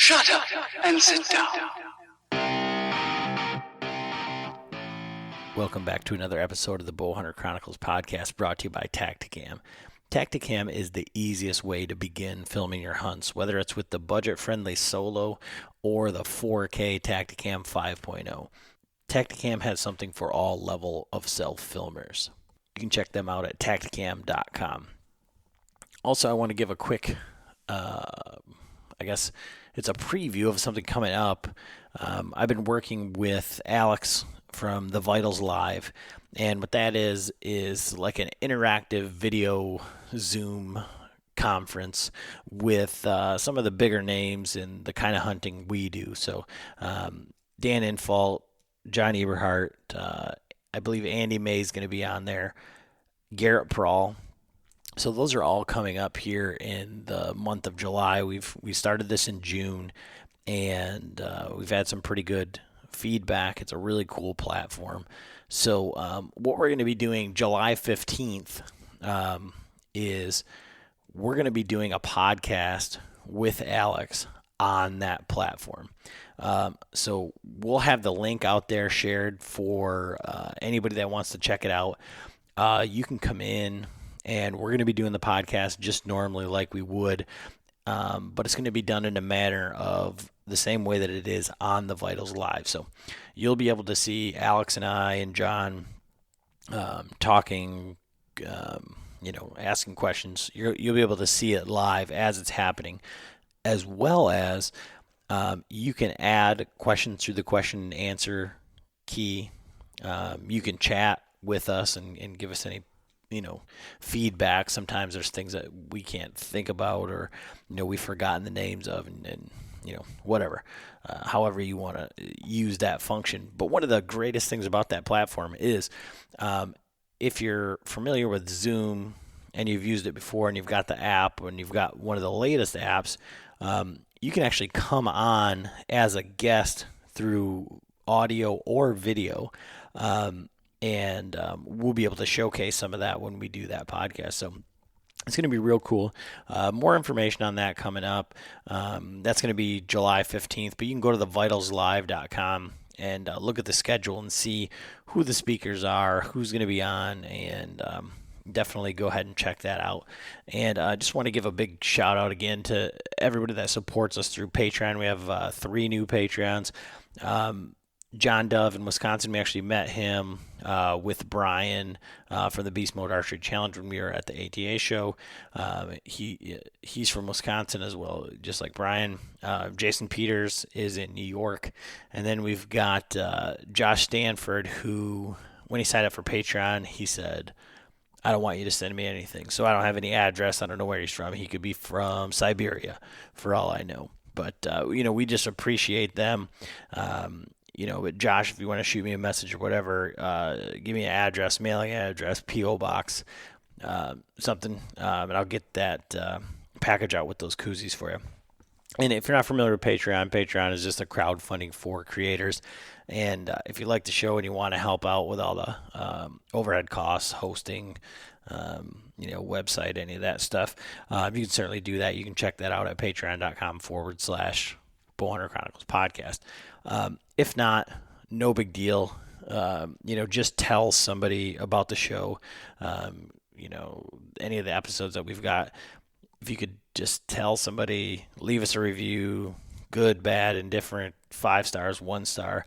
Shut up and sit down. Welcome back to another episode of the Bowhunter Chronicles podcast brought to you by Tacticam. Tacticam is the easiest way to begin filming your hunts, whether it's with the budget-friendly Solo or the 4K Tacticam 5.0. Tacticam has something for all level of self-filmers. You can check them out at tacticam.com. Also, I want to give a quick, I guess it's a preview of something coming up. I've been working with Alex from the Vitals Live, and what that is like an interactive video Zoom conference with some of the bigger names in the kind of hunting we do. So Dan Infalt, John Eberhart, I believe Andy May is going to be on there, Garrett Prawl. So those are all coming up here in the month of July. We started this in June, and we've had some pretty good feedback. It's a really cool platform. So what we're going to be doing July 15th is we're going to be doing a podcast with Alex on that platform. So we'll have the link out there shared for anybody that wants to check it out. You can come in, and we're going to be doing the podcast just normally like we would, but it's going to be done in a manner of the same way that it is on the Vitals Live. So you'll be able to see Alex and I and John talking, asking questions. You'll be able to see it live as it's happening, as well as you can add questions through the question and answer key. You can chat with us and give us any feedback. Sometimes there's things that we can't think about, or we've forgotten the names of, and whatever, however you want to use that function. But one of the greatest things about that platform is if you're familiar with Zoom and you've used it before and you've got the app and you've got one of the latest apps, you can actually come on as a guest through audio or video, and we'll be able to showcase some of that when we do that podcast. So it's going to be real cool. More information on that coming up. That's going to be July 15th, but you can go to thevitalslive.com and look at the schedule and see who the speakers are, who's going to be on, and definitely go ahead and check that out. And I just want to give a big shout out again to everybody that supports us through Patreon. We have 3 new Patreons. John Dove in Wisconsin, we actually met him with Brian from the Beast Mode Archery Challenge when we were at the ATA show. He's from Wisconsin as well, just like Brian. Jason Peters is in New York. And then we've got Josh Stanford, who, when he signed up for Patreon, he said, I don't want you to send me anything. So I don't have any address. I don't know where he's from. He could be from Siberia, for all I know. But, we just appreciate them. But Josh, if you want to shoot me a message or whatever, give me an address, mailing address, P.O. box, something, and I'll get that package out with those koozies for you. And if you're not familiar with Patreon is just a crowdfunding for creators. And if you like the show and you want to help out with all the overhead costs, hosting, website, any of that stuff, you can certainly do that. You can check that out at patreon.com/Bowhunter Chronicles podcast. If not, no big deal. Just tell somebody about the show. Any of the episodes that we've got, if you could just tell somebody, leave us a review, good, bad, indifferent, 5 stars, 1 star,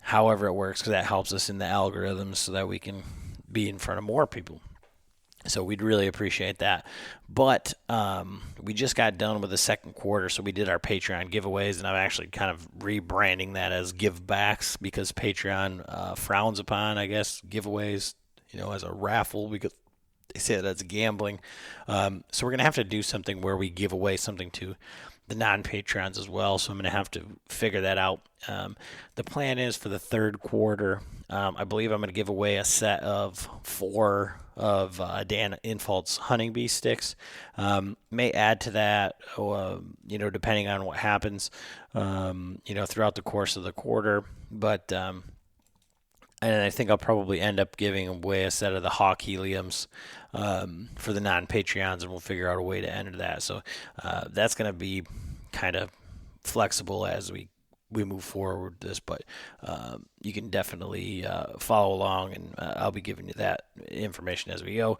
however it works, because that helps us in the algorithms so that we can be in front of more people. So we'd really appreciate that. But we just got done with the second quarter, so we did our Patreon giveaways, and I'm actually kind of rebranding that as give-backs because Patreon frowns upon, I guess, giveaways, as a raffle because they say that's gambling. So we're going to have to do something where we give away something to the non-Patrons as well, so I'm going to have to figure that out. The plan is for the third quarter, I believe I'm going to give away a set of 4 of Dan Infalt's hunting bee sticks. May add to that, depending on what happens, throughout the course of the quarter. But and I think I'll probably end up giving away a set of the Hawk Heliums for the non-Patreons, and we'll figure out a way to enter that. So that's going to be kind of flexible as we move forward with this, but you can definitely follow along, and I'll be giving you that information as we go.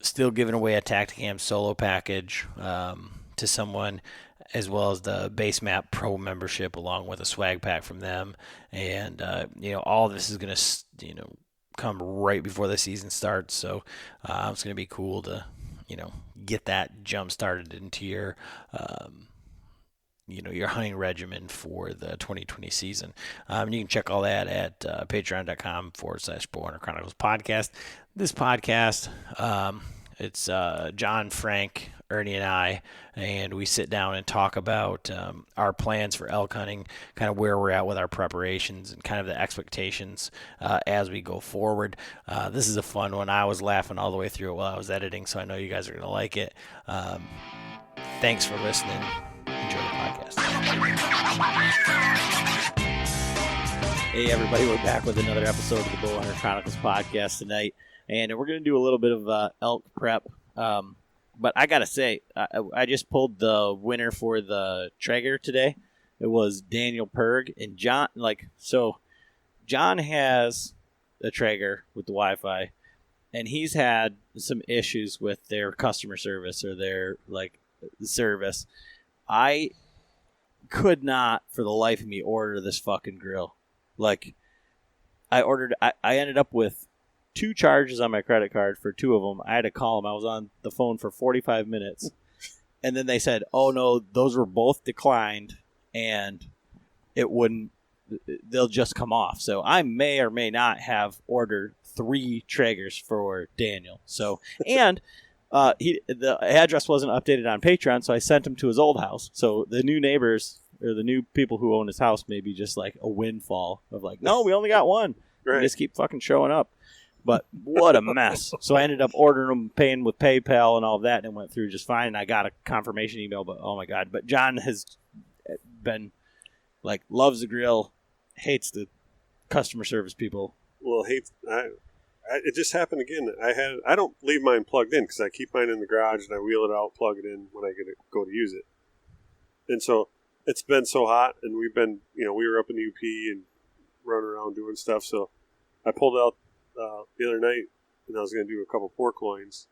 Still giving away a Tacticam solo package to someone, as well as the Base Map Pro membership, along with a swag pack from them. And all of this is going to come right before the season starts, so it's going to be cool to get that jump started into your your hunting regimen for the 2020 season. You can check all that at patreon.com/Bowhunter Chronicles podcast. This podcast, it's John, Frank, Ernie, and I, and we sit down and talk about our plans for elk hunting, kind of where we're at with our preparations and kind of the expectations as we go forward. This is a fun one. I was laughing all the way through it while I was editing, so I know you guys are going to like it. Thanks for listening. Enjoy the podcast. Hey everybody, we're back with another episode of the Bowhunter Chronicles podcast tonight, and we're going to do a little bit of elk prep. But I gotta say, I just pulled the winner for the Traeger today. It was Daniel Perg and John. John has a Traeger with the Wi-Fi, and he's had some issues with their customer service or their service. I could not, for the life of me, order this fucking grill. I ended up with 2 charges on my credit card for 2 of them. I had to call them. I was on the phone for 45 minutes. And then they said, oh, no, those were both declined, and they'll just come off. So I may or may not have ordered 3 Traegers for Daniel. So, and the address wasn't updated on Patreon, so I sent him to his old house. So the new neighbors, or the new people who own his house, may be just like a windfall of no, we only got 1. Right. They just keep fucking showing up. But what a mess. So I ended up ordering them, paying with PayPal and all of that, and it went through just fine. And I got a confirmation email, but oh my God. But John has been, loves the grill, hates the customer service people. Well, it just happened again. I don't leave mine plugged in because I keep mine in the garage and I wheel it out, plug it in when I go to use it. And so it's been so hot, and we've been, we were up in the UP and running around doing stuff. So I pulled out the other night, and I was going to do a couple pork loins,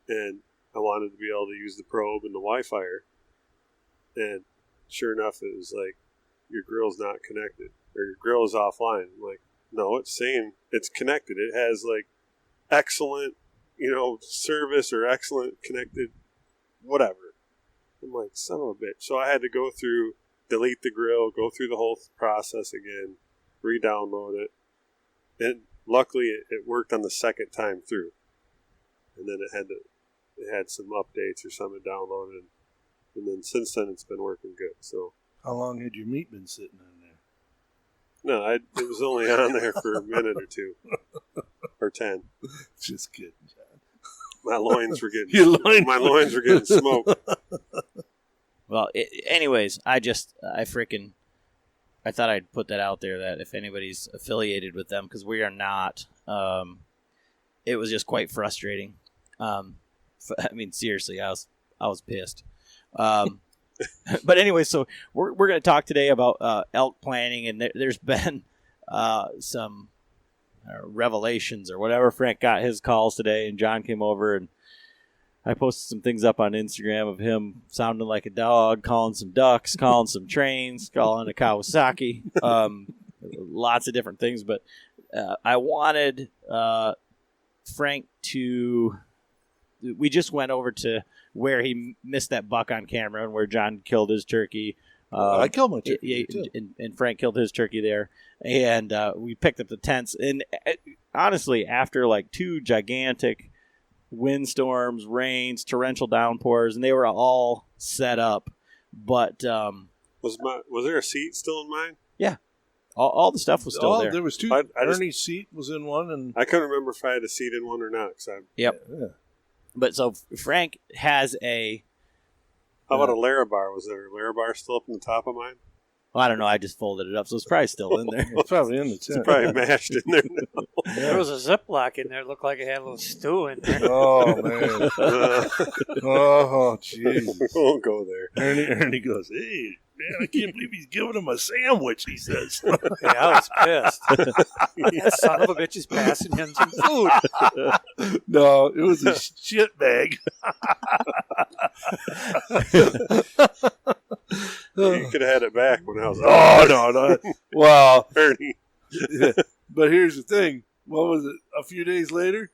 and I wanted to be able to use the probe and the Wi-Fi, and sure enough, it was your grill's not connected, or your grill is offline. I'm no, it's saying it's connected. It has excellent, service or excellent connected, whatever. I'm son of a bitch. So I had to go through, delete the grill, go through the whole process again, re-download it, and luckily, it worked on the second time through, and then it had some updates or something downloaded, and then since then it's been working good. So, how long had your meat been sitting on there? No, it was only on there for a minute or 2, or 10. Just kidding, John. My loins were getting smoked. Well, anyways, I thought I'd put that out there, that if anybody's affiliated with them, because we are not, it was just quite frustrating. Seriously, I was pissed. But anyway, so we're going to talk today about elk planning, and there's been some revelations or whatever. Frank got his calls today, and John came over, and I posted some things up on Instagram of him sounding like a dog, calling some ducks, calling some trains, calling a Kawasaki, lots of different things. But I wanted Frank to – we just went over to where he missed that buck on camera and where John killed his turkey. I killed my turkey, too. And Frank killed his turkey there. And we picked up the tents. And honestly, after 2 gigantic – windstorms, rains, torrential downpours, and they were all set up. But was there a seat still in mine? Yeah, all the stuff was still there. There was 2. Ernie's seat was in one, and I couldn't remember if I had a seat in one or not. Yep. Yeah. But so Frank has a. How about a Larabar? Was there a Larabar still up in the top of mine? Well, I don't know. I just folded it up, so it's probably still in there. It's probably in the tent. It's probably mashed in there now. There was a Ziploc in there. It looked like it had a little stew in there. Oh, man. Oh, jeez. We won't go there. Ernie goes, hey, man. I can't believe he's giving him a sandwich, he says. Yeah, I was pissed. That son of a bitch is passing him some food. No, it was a shit bag. You could have had it back when I was No. Well, Ernie. but here's the thing. What was it? A few days later,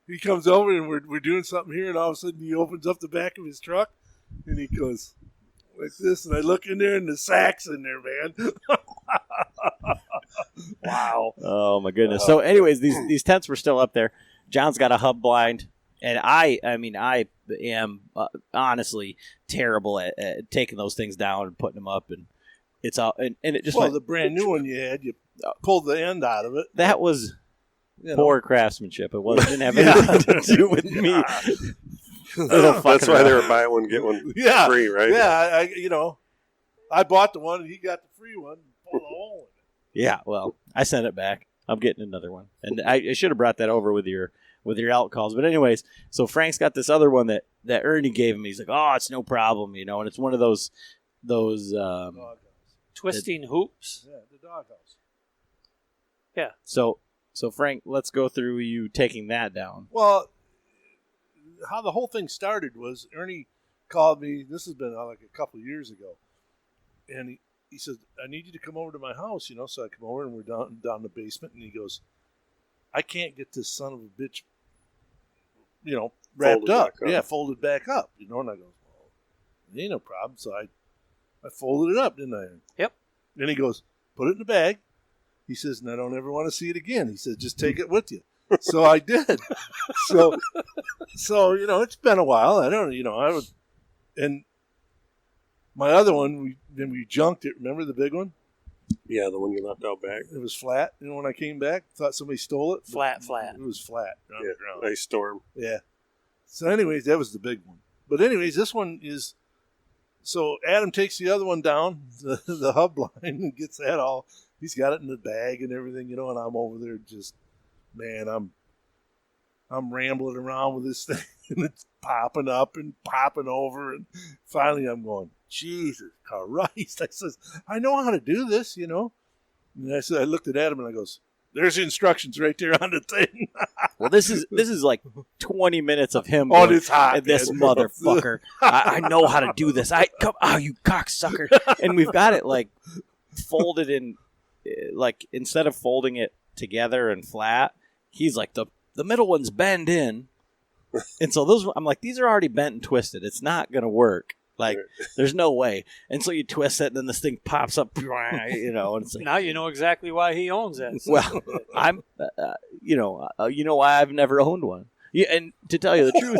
he comes over and we're doing something here, and all of a sudden he opens up the back of his truck and he goes like this, and I look in there and the sack's in there, man. Wow. Oh my goodness. So, anyways, these tents were still up there. John's got a hub blind, and I am honestly terrible at taking those things down and putting them up, and it's all and it just the brand new one you had, you pulled the end out of it. that was poor craftsmanship. It didn't have anything to do with me. That's why they were buy one get one free, right? Yeah, I bought the one and he got the free one and pulled a hole in it. Yeah, well, I sent it back. I'm getting another one, and I should have brought that over with your elk calls. But anyways, so Frank's got this other one that Ernie gave him. He's like, oh, it's no problem, and it's one of those Twisting hoops. Yeah, the doghouse. Yeah. So Frank, let's go through you taking that down. Well, how the whole thing started was Ernie called me. This has been like a couple of years ago, and he says, I need you to come over to my house, So I come over and we're down in the basement, and he goes, I can't get this son of a bitch, wrapped up. Yeah, folded back up, And I go, well, it ain't no problem. So I folded it up, didn't I? Yep. Then he goes, put it in the bag. He says, and I don't ever want to see it again. He says, just take it with you. So I did. So it's been a while. I don't, and my other one, we junked it. Remember the big one? Yeah, the one you left out back. It was flat. When I came back, thought somebody stole it. Flat. It was flat on the ground. Ice storm. Yeah. So anyways, that was the big one. But anyways, this one is, so Adam takes the other one down, the hub blind, and gets that all, he's got it in the bag and everything, and I'm over there just, man, I'm rambling around with this thing, and it's popping up and popping over, and finally I'm going, Jesus Christ. I says, I know how to do this, And I looked at Adam and I goes, there's the instructions right there on the thing. Well, this is like 20 minutes of him. Oh, it's hot. This motherfucker. I know how to do this. You cocksucker. And we've got it like folded in, like instead of folding it together and flat, he's like the middle one's bend in. And so I'm like, these are already bent and twisted. It's not going to work. Like, there's no way. And so you twist it, and then this thing pops up, and it's like, now you know exactly why he owns it. well, I'm, why I've never owned one. Yeah, and to tell you the truth,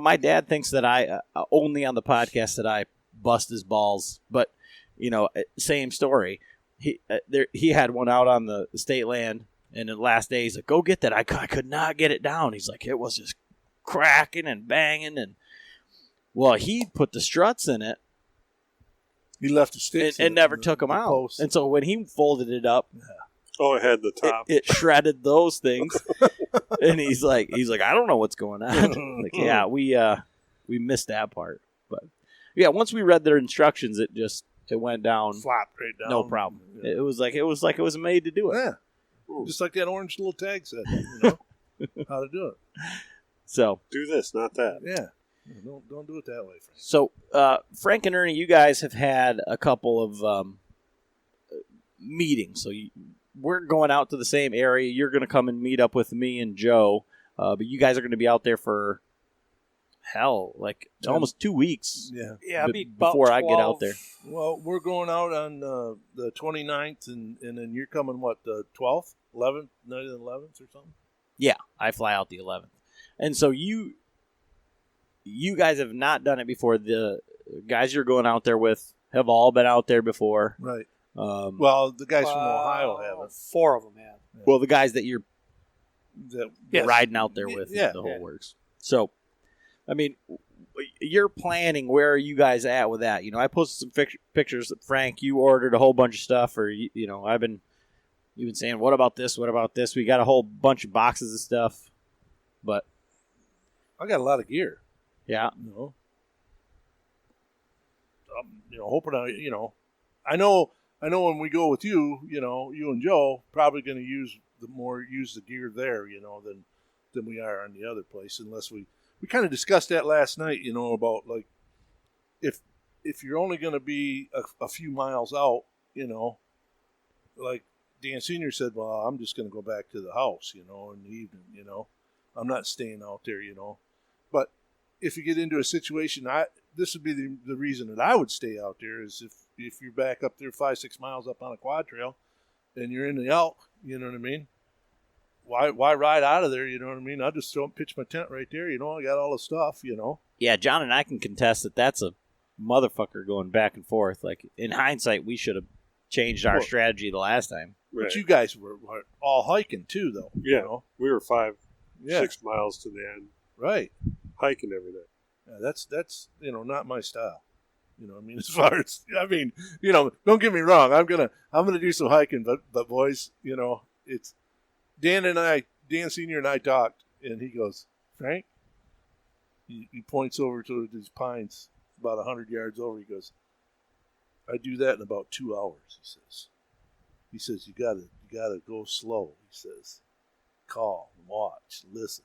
my dad thinks that I only on the podcast that I bust his balls, but same story. He had one out on the state land, and the last day he's like, "Go get that." I could not get it down. He's like, it was just cracking and banging, and well, he put the struts in it. He left the sticks and never took them out. Post. And so when he folded it up, it had the top. It shredded those things. And he's like, I don't know what's going on. Like, yeah, we missed that part. But yeah, once we read their instructions, it went down. Flopped right down. No problem. Yeah. It was like it was made to do it. Yeah. Just like that orange little tag said, how to do it. So do this, not that. Yeah. Don't do it that way, Frank. So, Frank and Ernie, you guys have had a couple of meetings. So we're going out to the same area. You're going to come and meet up with me and Joe, but you guys are going to be out there for almost 2 weeks. Yeah, it'll be about before 12. I get out there. Well, we're going out on the 29th, and then you're coming the 12th, 11th, night of the 11th or something. Yeah, I fly out the 11th, and so you guys have not done it before. The guys you're going out there with have all been out there before. Right. Well, the guys from Ohio haven't. 4 of them have. Yeah. Well, the guys that you're yes. riding out there with, the whole works. So, I mean, you're planning. Where are you guys at with that? I posted some pictures. Frank, you ordered a whole bunch of stuff, or you've been saying, what about this? What about this? We got a whole bunch of boxes of stuff, but I got a lot of gear. Yeah. I'm hoping I know when we go with you, you and Joe, probably going to use the gear there, than we are on the other place, unless we kind of discussed that last night, about like if you're only going to be a few miles out, like Dan Senior said, well, I'm just going to go back to the house, in the evening, I'm not staying out there, but if you get into a situation, this would be the reason that I would stay out there is if you're back up there 5-6 miles up on a quad trail and you're in the elk, you know what I mean? Why ride out of there, you know what I mean? I'll just pitch my tent right there, I got all the stuff, Yeah, John and I can contest that that's a motherfucker going back and forth. Like, in hindsight, we should have changed our strategy the last time. Right. But you guys were all hiking too, though. Yeah, we were 5-6 Yeah. miles to the end, Right. hiking every day. Yeah, that's not my style. I mean, as far as don't get me wrong. I'm gonna do some hiking, but boys, it's Dan Senior and I talked, and he goes, Frank. He points over to these pines about 100 yards over. He goes, I do that in about 2 hours. He says you gotta go slow. He says, call, watch, listen.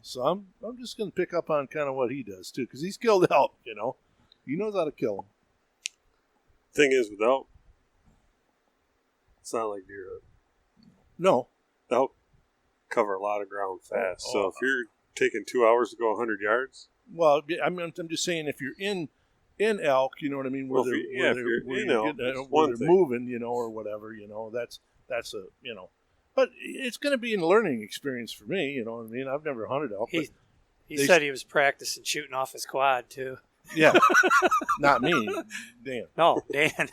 So I'm just gonna pick up on kind of what he does too, because he's killed elk. He knows how to kill them. Thing is, with elk, it's not like deer. No. Elk cover a lot of ground fast. So if you're taking 2 hours to go 100 yards, well, I'm just saying if you're in elk, you know what I mean, where they're moving, or whatever, that's a but it's going to be a learning experience for me, you know what I mean. I've never hunted elk. He said he was practicing shooting off his quad too. Yeah, not me, Dan. No, Dan.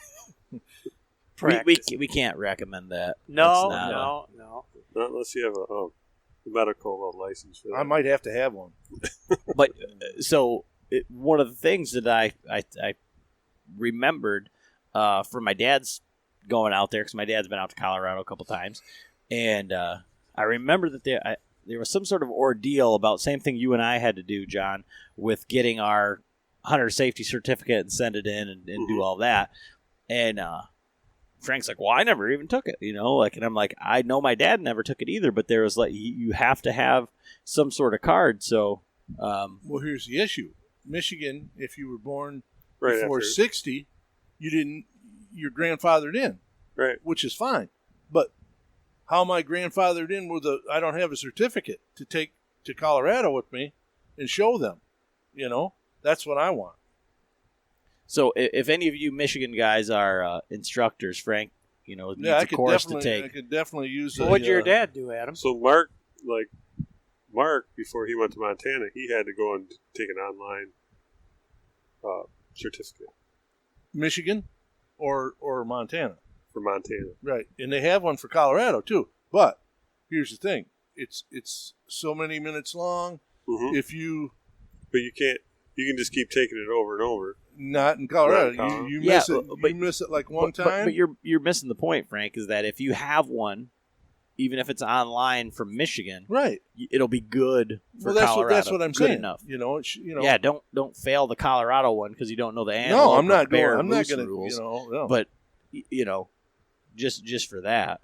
We can't recommend that. No. not unless you have a medical license for that. I might have to have one. But one of the things that I remembered from my dad's going out there, because my dad's been out to Colorado a couple times, and I remember that there was some sort of ordeal about same thing you and I had to do, John, with getting our hunter safety certificate and send it in and do all that. And Frank's like, well, I never even took it, and I'm like, I know my dad never took it either, but there was like, you have to have some sort of card. So, well, here's the issue. Michigan, if you were born Right before after. 60, you're grandfathered in, Right. which is fine. But how am I grandfathered in I don't have a certificate to take to Colorado with me and show them, That's what I want. So if any of you Michigan guys are instructors, Frank, needs I a course to I take. could definitely use What would your dad do, Adam? So Mark, before he went to Montana, he had to go and take an online certificate Michigan or Montana. for Montana. Right. And they have one for Colorado too. But here's the thing. It's so many minutes long. Mm-hmm. But you can't. You can just keep taking it over and over. Not in Colorado. Right. You miss it. You miss it like one time. But you're missing the point, Frank, is that if you have one, even if it's online from Michigan, right, it'll be good for well, Colorado. That's what I'm good saying. Enough. Yeah, don't fail the Colorado one because you don't know the animal. No, I'm not going. I'm not going rules. to. No. But just for that.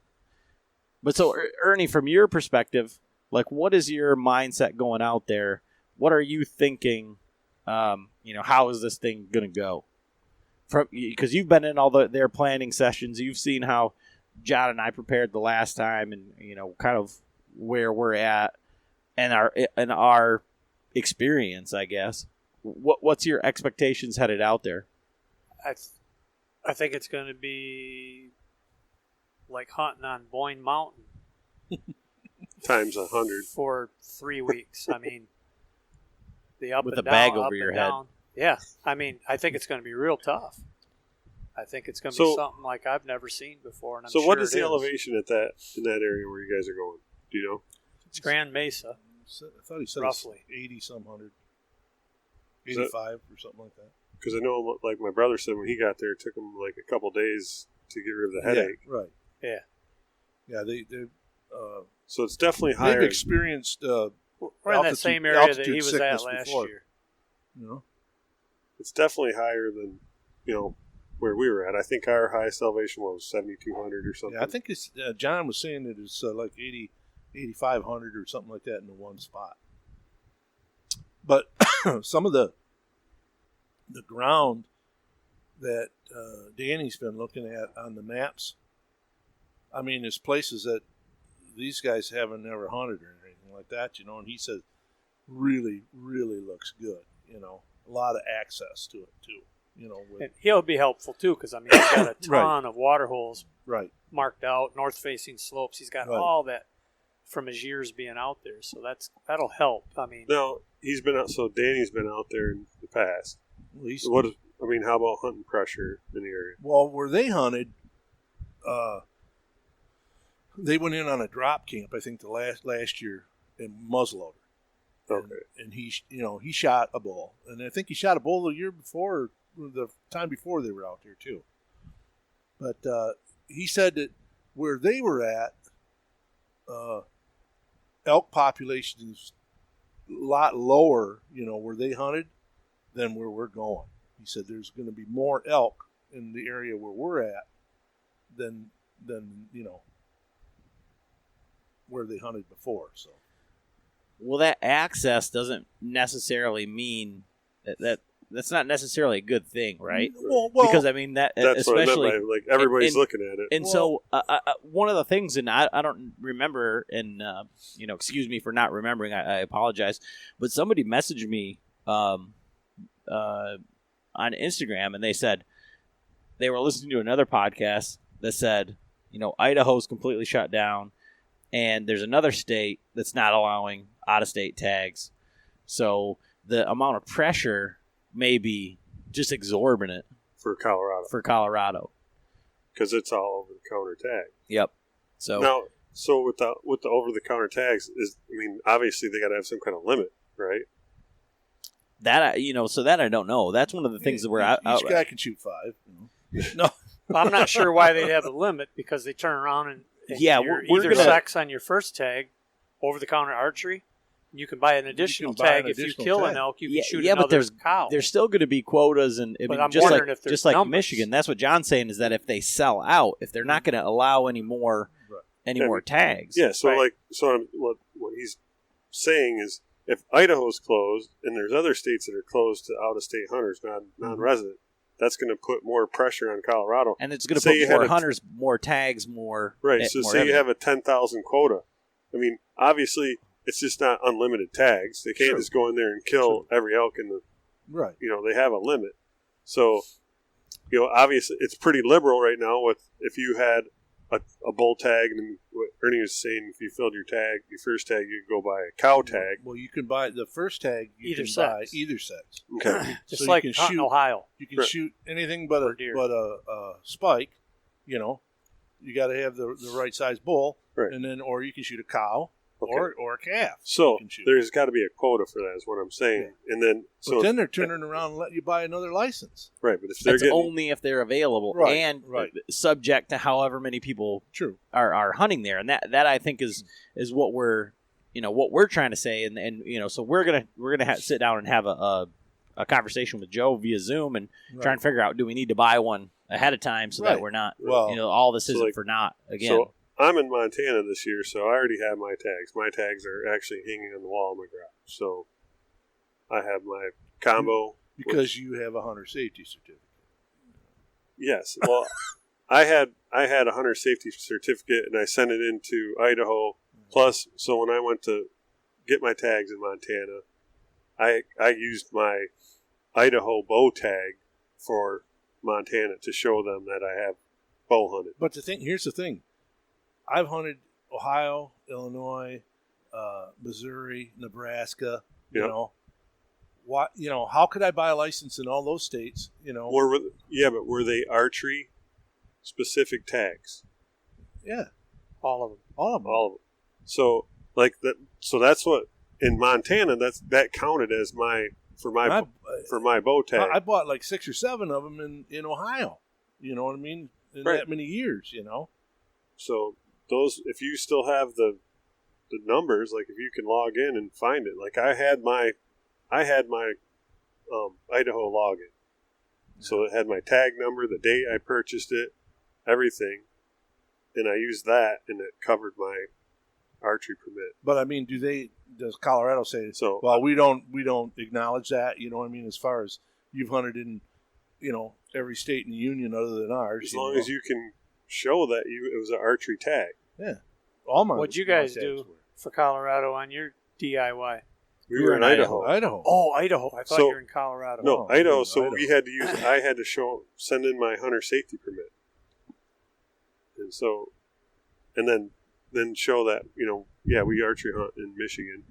But so Ernie, from your perspective, like, what is your mindset going out there? What are you thinking? How is this thing going to go? Because you've been in all their planning sessions, you've seen how John and I prepared the last time, and kind of where we're at, and our experience, I guess. What's your expectations headed out there? I think it's going to be like hunting on Boyne Mountain Times 100 for 3 weeks. I mean, the up with and a down, bag up over your and head. down. Yeah, I mean, I think it's going to be real tough. I think it's going to be something like I've never seen before. And I'm what sure is the elevation in that area where you guys are going? Do you know? It's Grand Mesa. I thought he said roughly 80 some hundred, 85 or something like that. Because I know, like my brother said, when he got there, it took him like a couple days to get rid of the headache. Yeah, right. Yeah. Yeah, they so it's definitely higher. They've experienced we're in that same area that he was at last year. You know, it's definitely higher than where we were at. I think our highest elevation was 7,200 or something. Yeah, I think it's John was saying that it's like 8,500 or something like that in the one spot. But some of the ground that Danny's been looking at on the maps, I mean, there's places that these guys haven't ever hunted or anything like that, and he says really, really looks good, a lot of access to it too, And he'll be helpful too, because he's got a ton of water holes right marked out, north-facing slopes. He's got all that from his years being out there, so that'll help. I mean, now he's been out. So Danny's been out there in the past. Well, how about hunting pressure in the area? Well, where they hunted, they went in on a drop camp. I think the last year in muzzleloader. Okay. And he shot a bull, and I think he shot a bull the year before, or the time before they were out there too. But he said that where they were at, elk population is a lot lower, where they hunted, than where we're going. He said there's going to be more elk in the area where we're at than where they hunted before. So, well, that access doesn't necessarily mean that's not necessarily a good thing, right? Well, because I mean that's especially what I meant by, like, everybody's looking at it. And so one of the things, and I don't remember, and excuse me for not remembering, I apologize, but somebody messaged me on Instagram, and they said they were listening to another podcast that said, Idaho's completely shut down, and there's another state that's not allowing out-of-state tags. So the amount of pressure may be just exorbitant for Colorado. Because it's all over-the-counter tag. Yep. So now, with the over-the-counter tags, obviously they got to have some kind of limit, right? That so that I don't know. That's one of the things that we're out. Each guy can shoot 5. No, I'm not sure why they'd have a limit, because they turn around and we're either gonna sex on your first tag, over-the-counter archery. You can buy an additional tag if you kill an elk. You can shoot another cow. There's still going to be quotas, and I'm just wondering if there's just like numbers. Michigan. That's what John's saying, is that if they sell out, if they're not going to allow any more tags. Yeah. So what he's saying is, if Idaho's closed and there's other states that are closed to out-of-state hunters, non-resident, that's going to put more pressure on Colorado. And it's going to put more hunters, more tags, more... Right, so say you have a 10,000 quota. Obviously, it's just not unlimited tags. They can't just go in there and kill every elk in the... Right. They have a limit. So, obviously, it's pretty liberal right now with if you had a bull tag, and what Ernie was saying, if you filled your first tag, you could go buy a cow tag. Well, you can buy the first tag. Either buy sex. either sex. Okay. Just so like you can shoot Ohio. You can shoot anything but a spike. You got to have the right size bull, right. And then or you can shoot a cow or a calf. So there's got to be a quota for that, is what I'm saying. Yeah. And then then they're turning around and letting you buy another license. Right, but if they're only if they're available and subject to however many people are hunting there, and that I think is what we're trying to say, and so we're gonna sit down and have a conversation with Joe via Zoom and try and figure out, do we need to buy one ahead of time so that we're not all this isn't for naught again. So I'm in Montana this year, so I already have my tags. My tags are actually hanging on the wall of my garage. So I have my combo. Because you have a hunter safety certificate. Yes. Well, I had a hunter safety certificate, and I sent it into Idaho. Plus, so when I went to get my tags in Montana, I used my Idaho bow tag for Montana to show them that I have bow hunted. But here's the thing. I've hunted Ohio, Illinois, Missouri, Nebraska. How could I buy a license in all those states? But were they archery specific tags? Yeah, all of them. All of them. So that. So that's what in Montana. That counted as for my bow tag. I bought like 6 or 7 of them in Ohio. You know what I mean? In that many years. So those, if you still have the numbers, like if you can log in and find it, like I had my Idaho login. So it had my tag number, the date I purchased it, everything. And I used that, and it covered my archery permit. But I mean, does Colorado say, So, well, we don't acknowledge that, you know what I mean, as far as you've hunted in, you know, every state in the union other than ours. as long as you can show that it was an archery tag. Yeah. All my What'd you my guys tags do were. for Colorado on your DIY? We were in Idaho. Idaho. Oh, Idaho. I thought So- you were in Colorado. No, Oh, Idaho. yeah, So Idaho. we had to use. I had to send in my hunter safety permit, and so, and then show that we archery hunt in Michigan.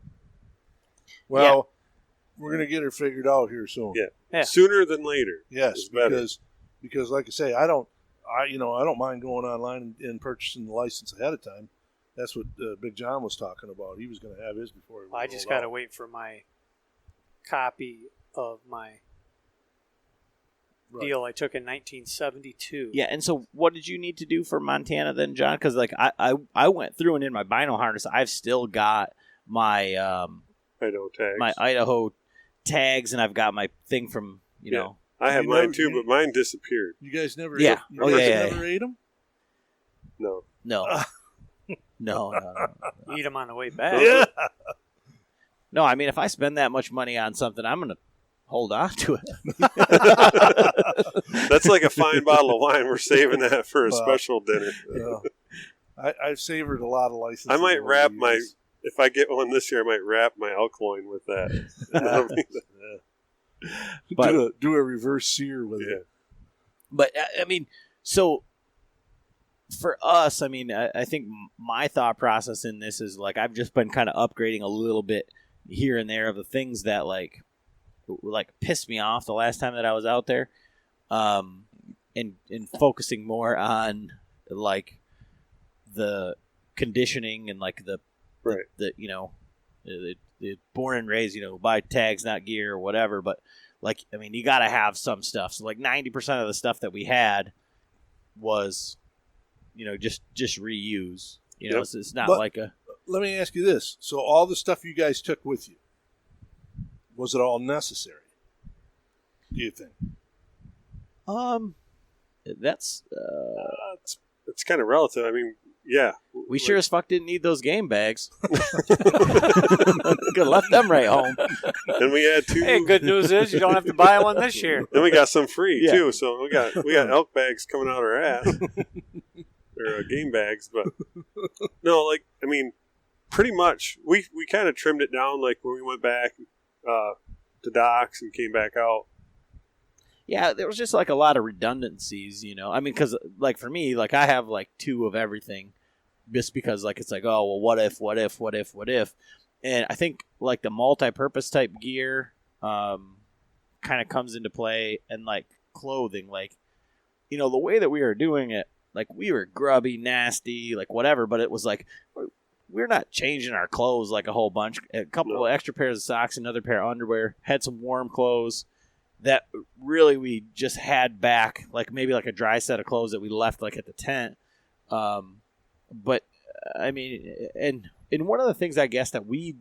Well, we're going to get her figured out here soon. Yeah. Yeah. Sooner than later. Yes, is better. because like I say, I don't mind going online and purchasing the license ahead of time. That's what Big John was talking about. He was going to have his before he I just got to wait for my copy of my deal I took in 1972. Yeah, and so what did you need to do for Montana then, John? Because like I went through and in my bino harness, I've still got my Idaho tags. my Idaho tags, and I've got my thing from you Yeah. know. I have You mine never- too, but mine disappeared. You guys never Yeah. ate, you Oh, guys yeah, never ate them? No. No. No. Eat them on the way back. Yeah. No, I mean, if I spend that much money on something, I'm going to hold on to it. That's like a fine bottle of wine. We're saving that for a Well, special dinner. I've savored a lot of licenses. I might over wrap the my. years. If I get one this year, I might wrap my alkaline with that. But- do a reverse sear with Yeah. it. But, I mean, so for us, I mean, I think my thought process in this is, like, I've just been kind of upgrading a little bit here and there of the things that, like pissed me off the last time that I was out there, and focusing more on, like, the conditioning and, like, the you know, the born and raised, you know, buy tags, not gear or whatever. But, like, I mean, you got to have some stuff. So, like, 90% of the stuff that we had was, you know, just reuse. You know, Yep. it's not But- like a. Let me ask you this. So all the stuff you guys took with you, was it all necessary? Do you think? That's It's kind of relative. I mean, yeah. we sure as fuck didn't need those game bags. Could have left them right home. And we had two. Hey, good news is you don't have to buy one this year. Then we got some free Yeah. too. So we got elk bags coming out our ass, or game bags. But no, like I mean, pretty much we kind of trimmed it down. Like when we went back to docks and came back out. Yeah, there was just like a lot of redundancies, you know. I mean, because like for me, like I have like 2 of everything, just because like it's like, oh well, what if, and I think like the multi-purpose type gear kind of comes into play, and like clothing, like you know the way that we were doing it, like we were grubby, nasty, like whatever, but it was like we're not changing our clothes like a whole bunch. A couple of extra pairs of socks, another pair of underwear, had some warm clothes. That really we just had back, like maybe like a dry set of clothes that we left like at the tent. But I mean, and one of the things I guess that we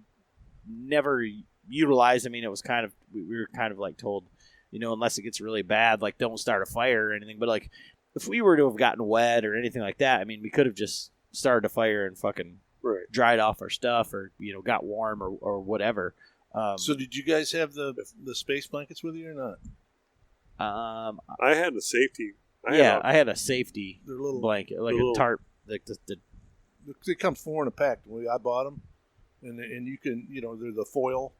never utilized, I mean, it was kind of, we were kind of like told, you know, unless it gets really bad, like don't start a fire or anything. But like if we were to have gotten wet or anything like that, I mean, we could have just started a fire and fucking dried off our stuff, or, you know, got warm or whatever. So did you guys have the space blankets with you or not? I had the safety. I had a safety They're little blanket, like a tarp. Like the They come 4 in a pack. I bought them, and you can, you know, they're the foil.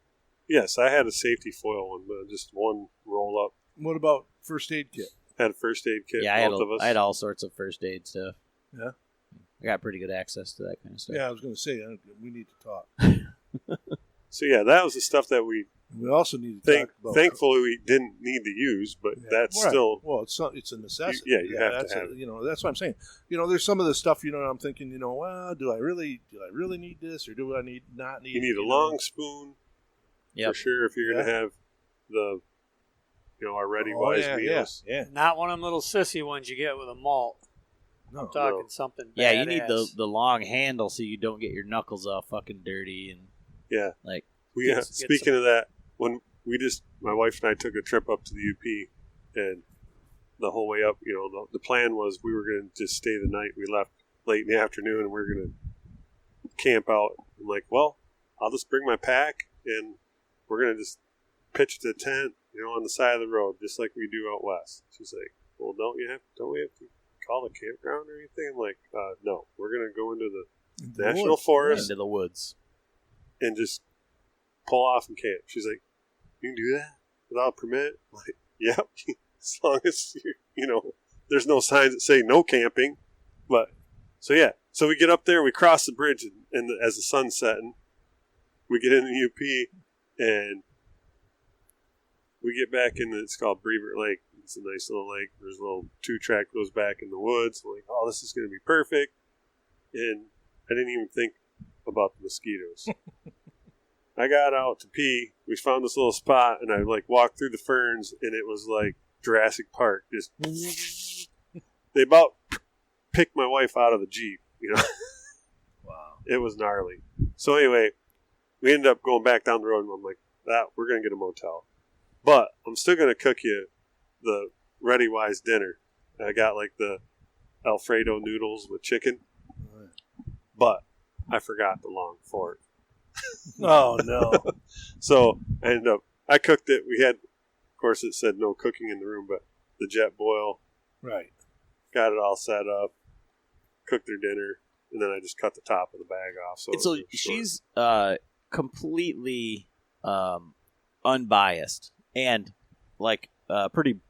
Yes, I had a safety foil one, but just one roll up. What about first aid kit? Had a first aid kit. yeah, both of us. I had all sorts of first aid stuff. Yeah. I got pretty good access to that kind of stuff. Yeah, I was going to say we need to talk. So yeah, that was the stuff that we We also need to talk about. thankfully we didn't need to use, but that's Right. still well, it's a necessity. you have that's to have it. You know, that's what I'm saying. You know, there's some of the stuff. You know, I'm thinking. You know, well, do I really need this, or do I not need? you need a know? long spoon Yep. for sure if you're gonna have the our ready wise meals. Yeah. Not one of them little sissy ones you get with a malt. No. I'm talking something Yeah, you need badass. the long handle so you don't get your knuckles all fucking dirty and Yeah. like. Speaking of that, when my wife and I took a trip up to the UP, and the whole way up. The plan was we were going to just stay the night. We left late in the afternoon, and we were going to camp out. I'm like, well, I'll just bring my pack, and we're going to just pitch the tent, on the side of the road, just like we do out west. She's like, well, don't we have to call the campground or anything? I'm like, no, we're going to go into the national forest, into the woods, and just pull off and camp. She's like, you can do that without a permit? I'm like, yep, as long as there's no signs that say no camping. But so we get up there, we cross the bridge, and as the sun's setting, we get in the UP, and we get back in. It's called Brever Lake. It's a nice little lake. There's a little 2-track goes back in the woods. I'm like, oh, this is going to be perfect. And I didn't even think about the mosquitoes. I got out to pee. We found this little spot, and I walked through the ferns, and it was like Jurassic Park. Just they about picked my wife out of the Jeep. Wow, it was gnarly. So anyway, we ended up going back down the road, and I'm like, we're gonna get a motel, but I'm still gonna cook you the Ready Wise dinner. I got the Alfredo noodles with chicken, but I forgot the long fork. Oh, no. So I cooked it. We had, of course, it said no cooking in the room, but the jet boil. Right. Got it all set up, cooked their dinner, and then I just cut the top of the bag off. So she's completely unbiased and pretty.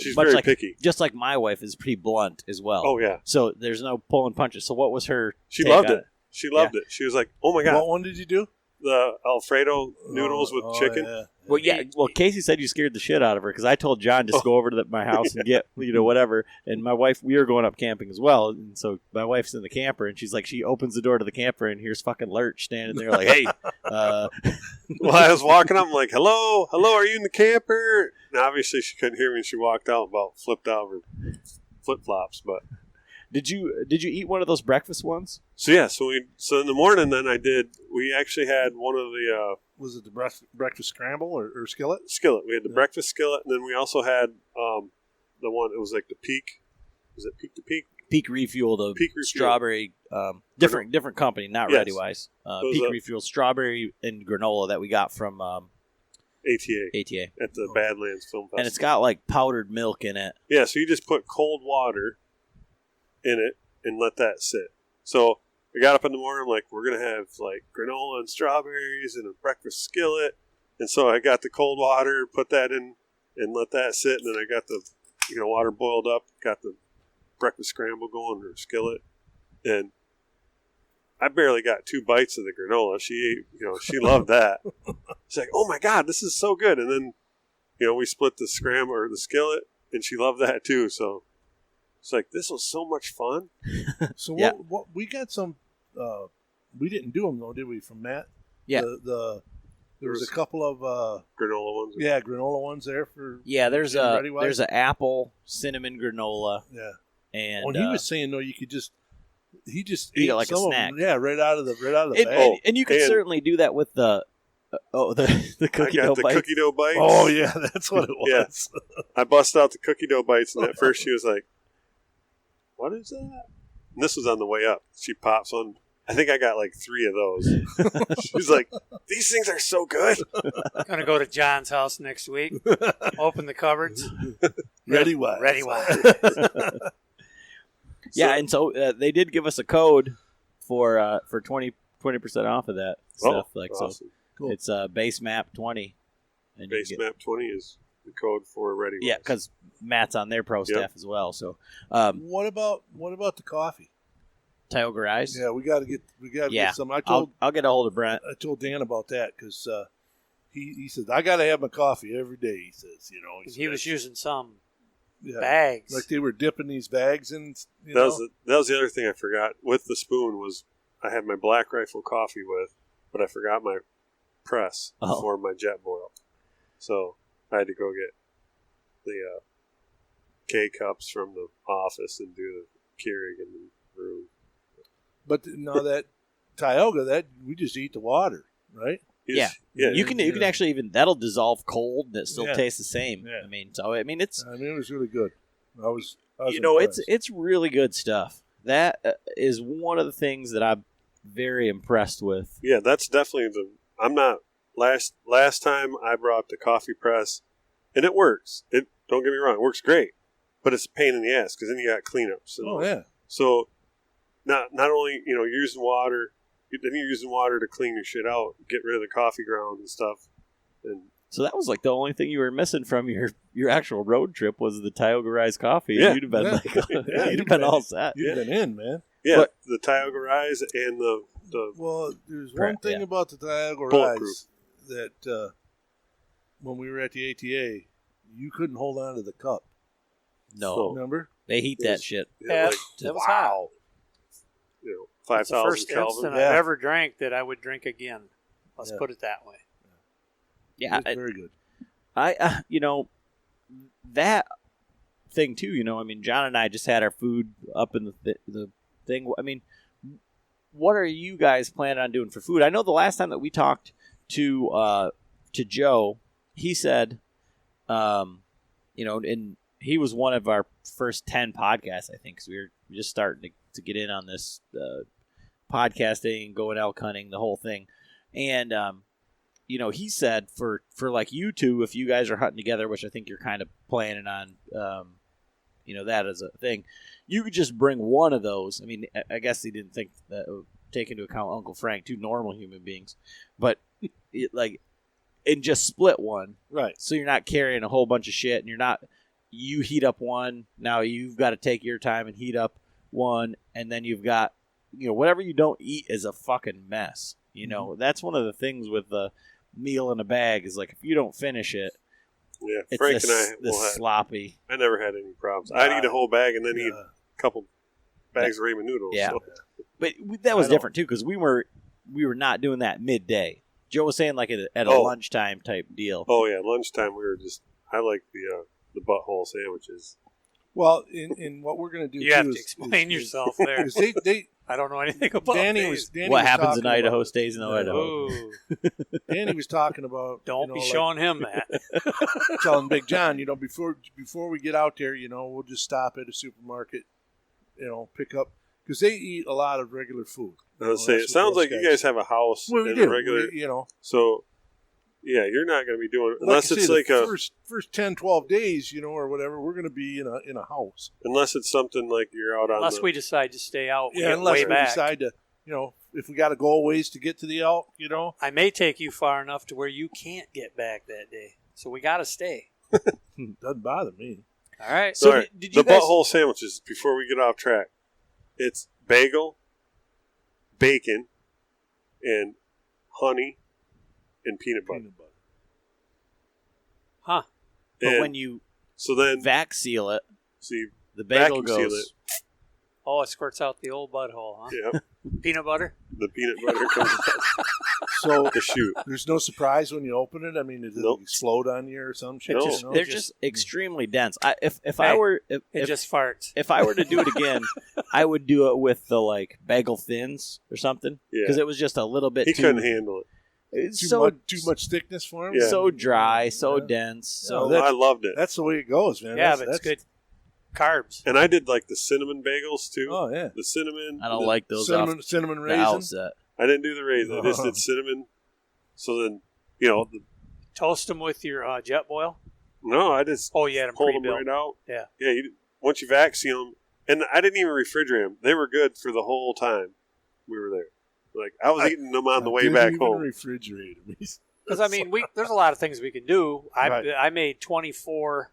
She's much very picky. Just like my wife is pretty blunt as well. Oh, yeah. So there's no pulling punches. So what was her She take loved on it. She loved it. She was like, oh, my God. What one did you do? The Alfredo noodles with chicken. Yeah. Well, yeah. Well, Casey said you scared the shit out of her because I told John just go over to my house and get whatever. And my wife, we were going up camping as well, and so my wife's in the camper, and she's like, she opens the door to the camper, and here's fucking Lurch standing there like, hey. Well, I was walking up, I'm like, hello, are you in the camper? And obviously she couldn't hear me, and she walked out, about flipped out of her flip flops, but. Did you eat one of those breakfast ones? So in the morning then we actually had one of the was it the breakfast scramble or skillet? Skillet. We had the breakfast skillet, and then we also had the one. It was like the Peak. Was it Peak to Peak? Peak Refuel, the Peak Refuel. strawberry. Different company, not Yes. ReadyWise. Peak Refuel strawberry and granola that we got from ATA at the Badlands Film Festival, and it's got powdered milk in it. Yeah, so you just put cold water in it and let that sit. So I got up in the morning, I'm like, we're going to have granola and strawberries and a breakfast skillet. And so I got the cold water, put that in and let that sit. And then I got the water boiled up, got the breakfast scramble going or skillet. And I barely got 2 bites of the granola. She loved that. She's like, oh my God, this is so good. And then, we split the scramble or the skillet and she loved that too. So it's like, this was so much fun. So Yeah. what we got some, we didn't do them though, did we? From Matt. Yeah. There was a couple of Granola ones. Yeah, granola ones there for. Yeah, there's ReadyWise? an apple cinnamon granola. Yeah. And When he was saying though, you could just he just eat ate it like a some of snack. them. Yeah, right out of the bag. and you can certainly do that with the cookie I dough got the bites. cookie dough bites. Oh yeah, that's what it was. Yeah. I bust out the cookie dough bites, and at first she was like, what is that? And this was on the way up. She pops on. I think I got 3 of those. She's like, these things are so good. Gonna go to John's house next week. Open the cupboards. ReadyWise. ReadyWise. Yeah, and so they did give us a code for 20% off of that stuff. Awesome. So Cool. it's base map 20. And Base map 20 is the code for ReadyWise. Yeah, because Matt's on their pro staff as well. So What about the coffee? Tioga Rise. Yeah, we got to get some. I'll get a hold of Brent. I told Dan about that because he says I got to have my coffee every day. He says, He was using some yeah, bags. like they were dipping these bags in. That was the other thing I forgot with the spoon was I had my Black Rifle coffee with, but I forgot my press for my jet boil. So I had to go get the K-cups from the office and do the Keurig in the room. But now that Tioga, that we just eat the water, right? Yeah. You can actually even that'll dissolve cold and it still tastes the same. Yeah. I mean, it's it was really good. I was it's really good stuff. That is one of the things that I'm very impressed with. Yeah, that's definitely I'm not last time I brought the coffee press, and it works. Don't get me wrong, it works great, but it's a pain in the ass because then you got cleanups. Oh yeah. So not only you're using water, then you're using water to clean your shit out, get rid of the coffee grounds and stuff. And so that was like the only thing you were missing from your actual road trip was the Tioga Rise coffee. Yeah. You'd have been you'd have been all set. You'd been in, man. Yeah, But- the Tioga Rise and the Well, there's one thing about the Tioga Bulletproof. Rise that when we were at the ATA, you couldn't hold on to the cup. No, Remember? they heat that shit. Yeah, that was hot. 5,000 The first Kelvin. instant I've ever drank that I would drink again. Let's put it that way. Yeah, It's very good. I that thing too. I mean, John and I just had our food up in the thing. I mean, what are you guys planning on doing for food? I know the last time that we talked to Joe, he said, and he was one of our first 10 podcasts, I think, because we were just starting to get in on this podcasting, going elk hunting, the whole thing, and he said for like you two, if you guys are hunting together, which I think you're kind of planning on, that as a thing, you could just bring one of those. I mean, I guess he didn't think that would take into account Uncle Frank, two normal human beings, but and just split one, Right. so you're not carrying a whole bunch of shit, and you heat up one, now you've got to take your time and heat up one, and then you've got, whatever you don't eat is a fucking mess. That's one of the things with the meal in a bag is like if you don't finish it, Yeah, it's Frank and I sloppy. I never had any problems. I'd eat a whole bag and then eat a couple bags of ramen noodles. Yeah. So. But that was different too because we were not doing that midday. Joe was saying like at a lunchtime type deal. Oh yeah, lunchtime I like the butthole sandwiches. Well, in what we're going to do, You have to explain yourself there. Is they I don't know anything about Danny these. was what happens talking in Idaho about- stays in Idaho. Ooh, Danny was talking about don't be showing him that. telling Big John, before we get out there, we'll just stop at a supermarket, pick up because they eat a lot of regular food. I was saying, it sounds like you guys have a house Well, we and do. a regular. So, yeah, you're not going to be doing unless like it's say, like the a first 10, 12 days, or whatever. We're going to be in a house. unless it's something like you're out on. Unless we decide to stay out, we get unless way we back. decide to, if we got to go a ways to get to the elk, I may take you far enough to where you can't get back that day, so we got to stay. doesn't bother me. All right. So Sorry, did you the guys? butthole sandwiches. Before we get off track, it's bagel, bacon, and honey and peanut butter. Huh. But And when you so then vac seal it, see the bagel vacuum seal goes. Oh, it squirts out the old butthole, huh? yeah, Peanut butter? the peanut butter comes out So the chute. there's no surprise when you open it. I mean, does Nope. it explode on you or some shit? No. They're just extremely dense. If I Hey, were It if, just farts. if I were to do it again, I would do it with the like bagel thins or something Yeah. because it was just a little bit. He too, couldn't handle it. It's too much thickness for him. Yeah. so dry, so Yeah. dense. So No, that's- I loved it, That's the way it goes, man. Yeah, That's- but it's that's- good carbs. and I did like the cinnamon bagels too. Oh yeah, The cinnamon. I don't the- like those cinnamon off the raisin. outset. I didn't do the raisin. I just did cinnamon. So then, Toast them with your jet boil. no, I just Oh, you had them pulled them pre-built. right out. Yeah. Yeah. Once you vac seal them, and I didn't even refrigerate them. They were good for the whole time we were there. Like I was eating them on the way Didn't back even home. refrigerate 'em. Because, I mean, there's a lot of things we can do. Right. I made 24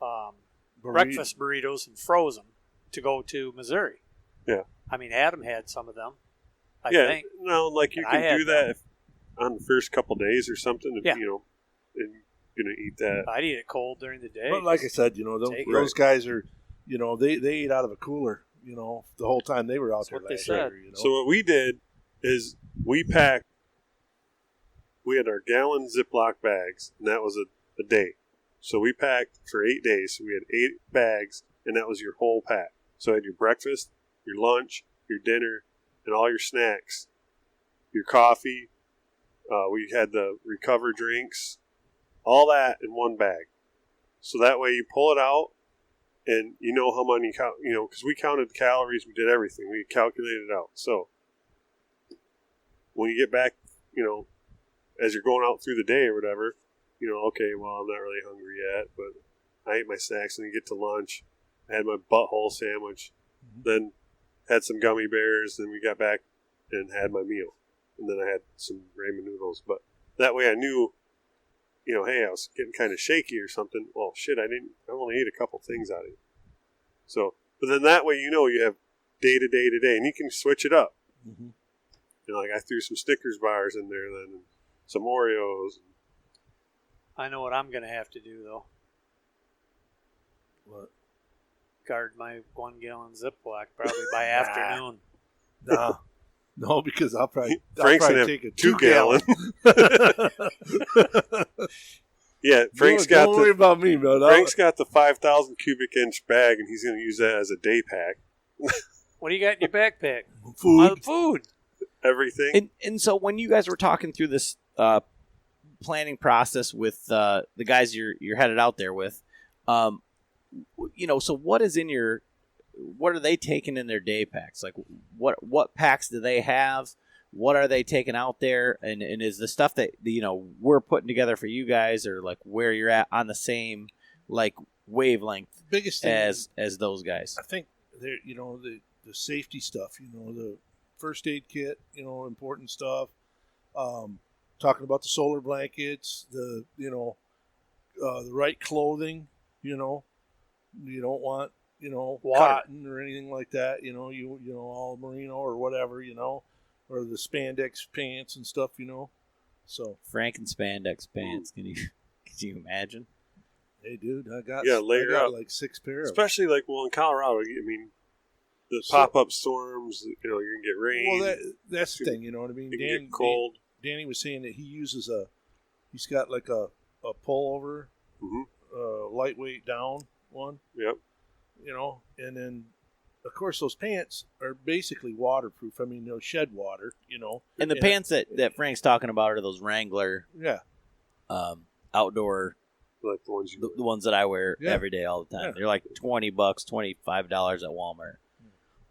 Burrito. breakfast burritos and froze them to go to Missouri. Yeah. I mean, Adam had some of them, I Yeah, think. no, like you And I can had do that on the first couple days or something. If, Yeah. and you're gonna eat that. I'd eat it cold during the day. But like I said, Take it. those guys are, they ate out of a cooler, the whole time they were out That's there what they last said. year. So what we did is we packed. We had our gallon Ziploc bags, and that was a day. So we packed for 8 days. So we had 8 bags, and that was your whole pack. So you had your breakfast, your lunch, your dinner, and all your snacks, your coffee, We had the recover drinks, all that in one bag. So that way you pull it out, and you know how many, because we counted the calories, we did everything. We calculated it out. So when you get back, as you're going out through the day or whatever, okay, well, I'm not really hungry yet, but I ate my snacks, and you get to lunch. I had my butthole sandwich, then had some gummy bears, then we got back and had my meal. And then I had some ramen noodles. But that way I knew, hey, I was getting kind of shaky or something. Well, shit, I only ate a couple things out of it. So, but then that way you have day to day to day, and you can switch it up. Mm-hmm. Like I threw some Snickers bars in there then, and some Oreos. I know what I'm going to have to do, though. What? Guard my 1 gallon Ziploc probably by afternoon. Nah. No, because I'll probably take a 2 gallon. Yeah, Don't worry about me, man. Frank's got the 5,000 cubic inch bag, and he's going to use that as a day pack. What do you got in your backpack? Food. Everything. And so when you guys were talking through this planning process with the guys you're headed out there with, so what are they taking in their day packs? Like what packs do they have? What are they taking out there? And is the stuff that we're putting together for you guys, or like where you're at on the same like wavelength biggest thing as those guys? I think they're the safety stuff, the first aid kit, important stuff. Talking about the solar blankets, the right clothing, you don't want cotton or anything like that, all merino or whatever, or the spandex pants and stuff, So Frank and spandex pants. Can you imagine? Hey, dude, I got like 6 pairs. Especially in Colorado. I mean, the pop-up storms. You're gonna get rain. Well, that's the thing. You know what I mean? It can get cold. Danny was saying that he's got like a pullover, lightweight down one. Yep. And then of course those pants are basically waterproof. I mean, they'll shed water. And the pants that Frank's talking about are those Wrangler, outdoor, like the ones that I wear every day, all the time. Yeah. They're like $20, $25 at Walmart,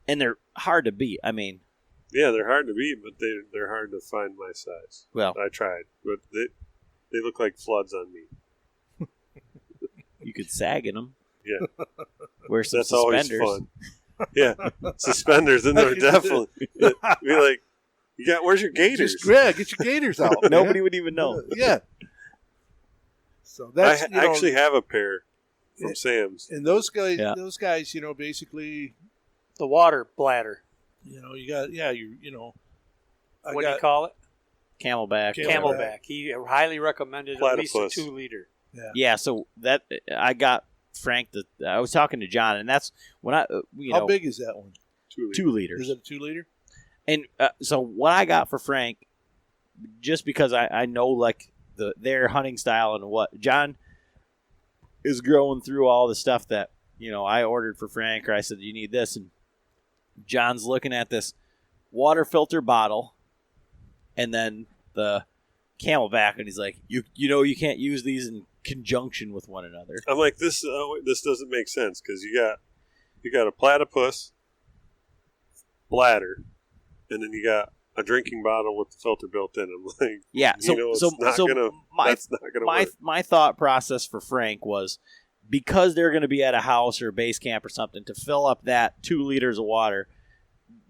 and they're hard to beat. I mean, yeah, they're hard to beat, but they're hard to find my size. Well, I tried, but they look like floods on me. You could sag in them. Yeah, wear some That's suspenders. Always fun. Yeah, suspenders, and they're definitely be like, where's your gaiters? Get your gaiters out. Nobody would even know. Yeah. So that's I actually have a pair from Sam's, and those guys, basically the water bladder. You got what do you call it? Camelback. Camelback. He highly recommended Platypus. at least a 2-liter. Yeah. So that I got Frank. I was talking to John, and that's when I. How big is that one? 2 liters. Is it a 2 liter? And so what I got for Frank, just because I know like their hunting style and what John is growing through all the stuff that I ordered for Frank, or I said you need this, and John's looking at this water filter bottle, and then the Camelback, and he's like, you can't use these in conjunction with one another. I'm like, this doesn't make sense, because you got a platypus bladder, and then you got a drinking bottle with the filter built in. I'm like, yeah, that's not gonna work. My thought process for Frank was, because they're going to be at a house or a base camp or something, to fill up that 2 liters of water,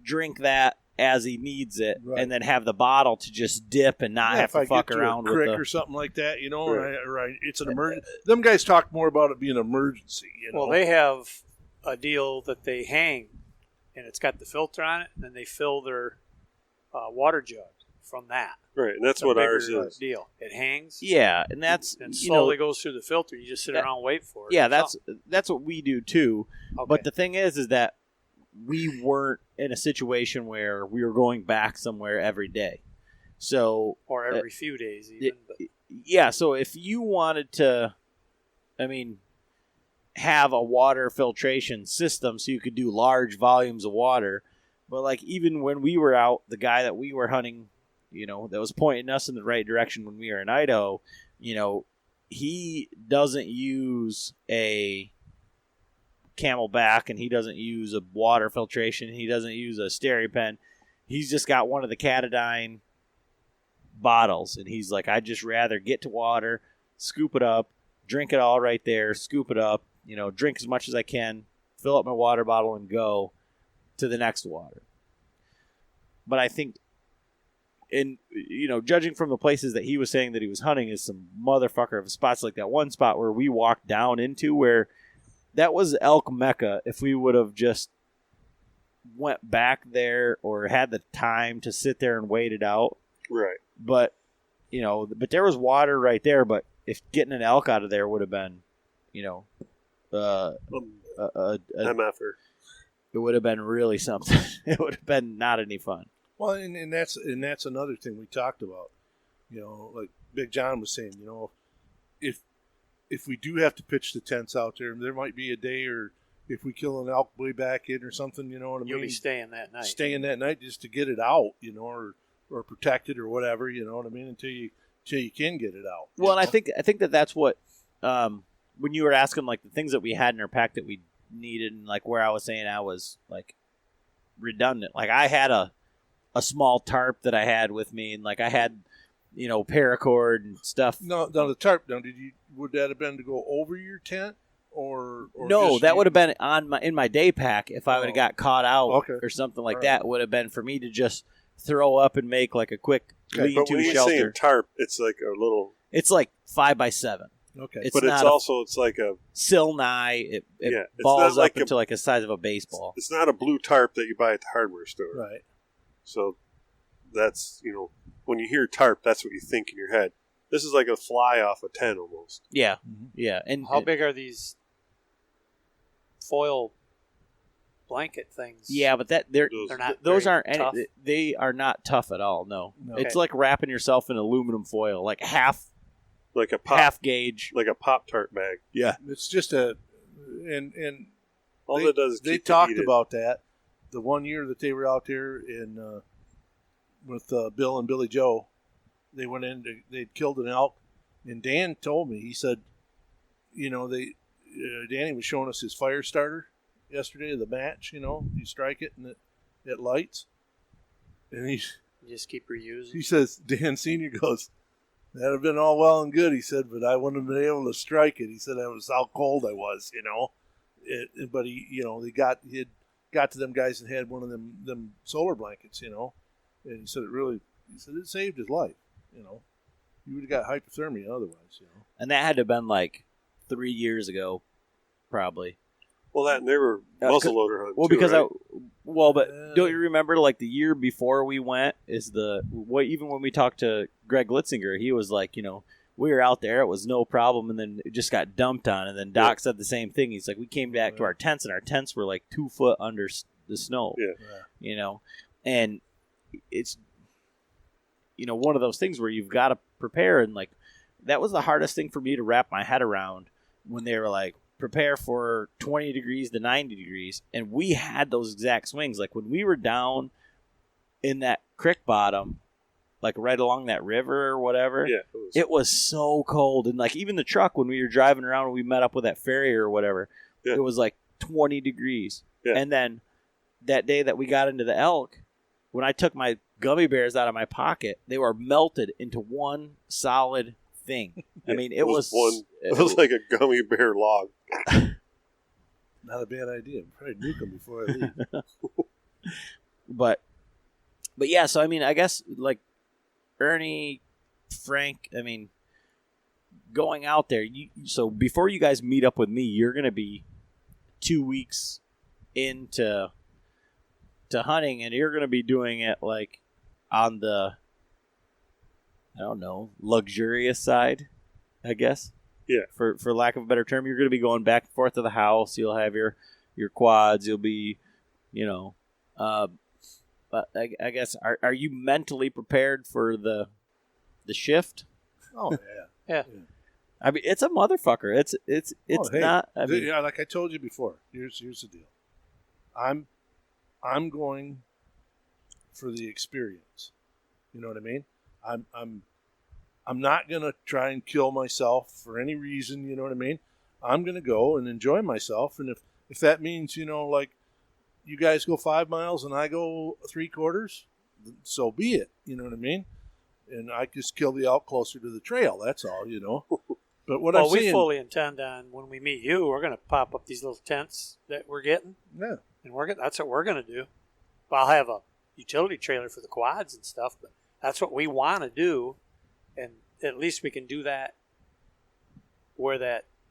drink that as he needs it, and then have the bottle to just dip and not have to fuck around with or something like that, right. It's an emergency. Them guys talk more about it being an emergency. Well, they have a deal that they hang, and it's got the filter on it, and then they fill their water jug from that. Right, and that's what ours is. Deal. It hangs. Yeah, and that's and slowly goes through the filter. You just sit around and wait for it. Yeah, that's what we do too. Okay. But the thing is that we weren't in a situation where we were going back somewhere every day. So or every few days even. Yeah, so if you wanted to, have a water filtration system so you could do large volumes of water, but like even when we were out, the guy that we were hunting that was pointing us in the right direction when we were in Idaho, he doesn't use a Camelback, and he doesn't use a water filtration. He doesn't use a SteriPen. He's just got one of the Catadine bottles, and he's like, I'd just rather get to water, scoop it up, drink it all right there, scoop it up, drink as much as I can, fill up my water bottle, and go to the next water. But I think, judging from the places that he was saying that he was hunting, is some motherfucker of spots, like that one spot where we walked down into, where that was elk mecca. If we would have just went back there or had the time to sit there and wait it out. Right. But, but there was water right there. But if getting an elk out of there would have been, MFer. It would have been really something. It would have been not any fun. Well, and that's another thing we talked about. Like Big John was saying, if we do have to pitch the tents out there might be a day, or if we kill an elk way back in or something, you know what I mean? You'll be staying that night. Staying that night just to get it out, or protect it or whatever, you know what I mean? Until you can get it out. Well, and I think that's what when you were asking like the things that we had in our pack that we needed, and like where I was saying I was like redundant. Like I had a small tarp that I had with me, and like I had paracord and stuff. No, the tarp. Now, would that have been to go over your tent, or no? That would have been in my day pack if I would have got caught out or something like that. Would have been for me to just throw up and make like a quick lean-to but when you're shelter. saying tarp, it's like a little. It's like 5x7. Okay, but it's like a Silnai. It balls up into like the size of a baseball. It's not a blue tarp that you buy at the hardware store. Right. So that's, when you hear tarp, that's what you think in your head. This is like a fly off a tent almost. Yeah. Mm-hmm. Yeah. And how big are these foil blanket things? Yeah, but they're not. Those aren't. Tough. They are not tough at all. No. Okay. It's like wrapping yourself in aluminum foil, like half gauge, like a Pop-Tart bag. Yeah. It's just and all it does is they keep talked it heated. about that the one year that they were out there in with Bill and Billy Joe. They went in. They'd killed an elk, and Dan told me. He said, Danny was showing us his fire starter yesterday. The match, you strike it and it lights. And You just keep reusing. he says, Dan Senior goes, that'd have been all well and good. He said, but I wouldn't have been able to strike it. He said that was how cold I was, But he got to them guys and had one of them solar blankets, and he said it saved his life. He would have got hypothermia otherwise, And that had to have been like 3 years ago, probably. Well, they were muzzleloader hunting. Well, too, because right? but don't you remember like the year before we went even when we talked to Greg Litzinger, he was like, we were out there, it was no problem, and then it just got dumped on, and then Doc said the same thing. He's like, we came back to our tents, and our tents were like 2 foot under the snow. Yeah. And it's one of those things where you've got to prepare, and like that was the hardest thing for me to wrap my head around when they were like, prepare for 20 degrees to 90 degrees, and we had those exact swings. Like when we were down in that creek bottom, like right along that river or whatever, it was so cold. And like even the truck, when we were driving around and we met up with that ferry or whatever, it was like 20 degrees. Yeah. And then that day that we got into the elk, when I took my gummy bears out of my pocket, they were melted into one solid thing. I mean, it was like a gummy bear log. Not a bad idea. Probably nuke them before I leave. But yeah, so I mean, I guess like Ernie, Frank, I mean, going out there, so before you guys meet up with me, you're going to be 2 weeks into hunting, and you're going to be doing it like on the, I don't know, luxurious side, I guess. Yeah. For lack of a better term, you're going to be going back and forth to the house. You'll have your quads. You'll be, but I guess, are you mentally prepared for the shift? Oh, Yeah. I mean, it's a motherfucker. It's not. I mean, like I told you before, here's the deal. I'm going for the experience. You know what I mean? I'm not gonna try and kill myself for any reason. You know what I mean? I'm gonna go and enjoy myself, and if that means, you know, like you guys go 5 miles and I go 3/4, so be it. You know what I mean? And I just kill the elk closer to the trail. That's all, you know. But what I'm we saying, fully intend on when we meet you, we're going to pop up these little tents that we're getting, yeah, and that's what we're going to do. I'll have a utility trailer for the quads and stuff, but that's what we want to do, and at least we can do that where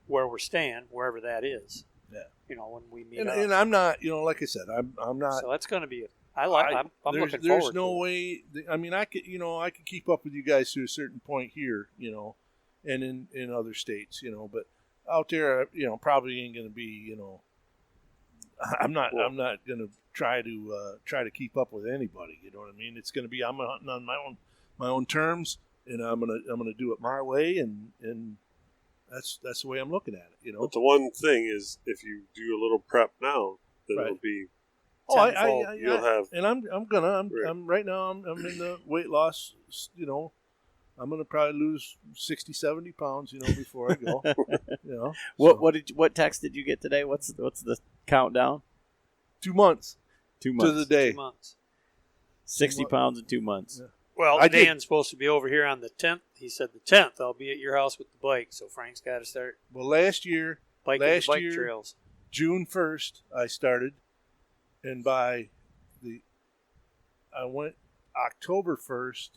we're staying, wherever that is. Yeah. You know, when we meet and, up. and I'm not, you know, like I said, I'm not. So that's going to be. I'm looking forward. There's no to it. way. I mean, I could keep up with you guys to a certain point here, you know, and in other states, you know, but out there, you know, probably ain't going to be, you know. I'm not going to try to keep up with anybody. You know what I mean? It's going to be I'm hunting on my own terms, and I'm gonna do it my way, and that's the way I'm looking at it. You know. But the one thing is, if you do a little prep now, then Right. it'll be. You'll have, and I'm right now. I'm in the weight loss. You know, I'm gonna probably lose 60, 70 pounds. You know, before I go. You know, What text did you get today? What's the countdown? 2 months 2 months to the day. 2 months. 60 pounds in 2 months. Yeah. Well, I did. Dan's supposed to be over here on the 10th. He said the 10th I'll be at your house with the bike, so Frank's got to start Well, last year, biking the Last bike year- trails. June 1st, I started, and I went October 1st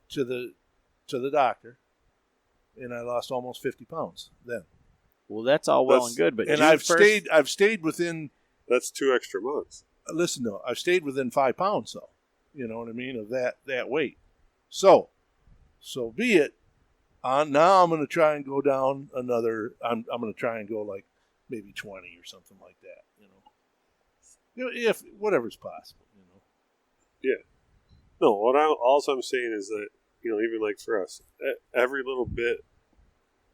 to the doctor, and I lost almost 50 pounds then. Well, that's all well and good, but And June I've 1st stayed within. that's 2 extra months. Listen, though, I've stayed within 5 pounds, though. You know what I mean, of that weight. So be it. Now I'm going to try and go down another. I'm going to try and go like maybe 20 or something like that. You know, if whatever's possible. You know. No, all I'm saying is that, you know, even like for us, every little bit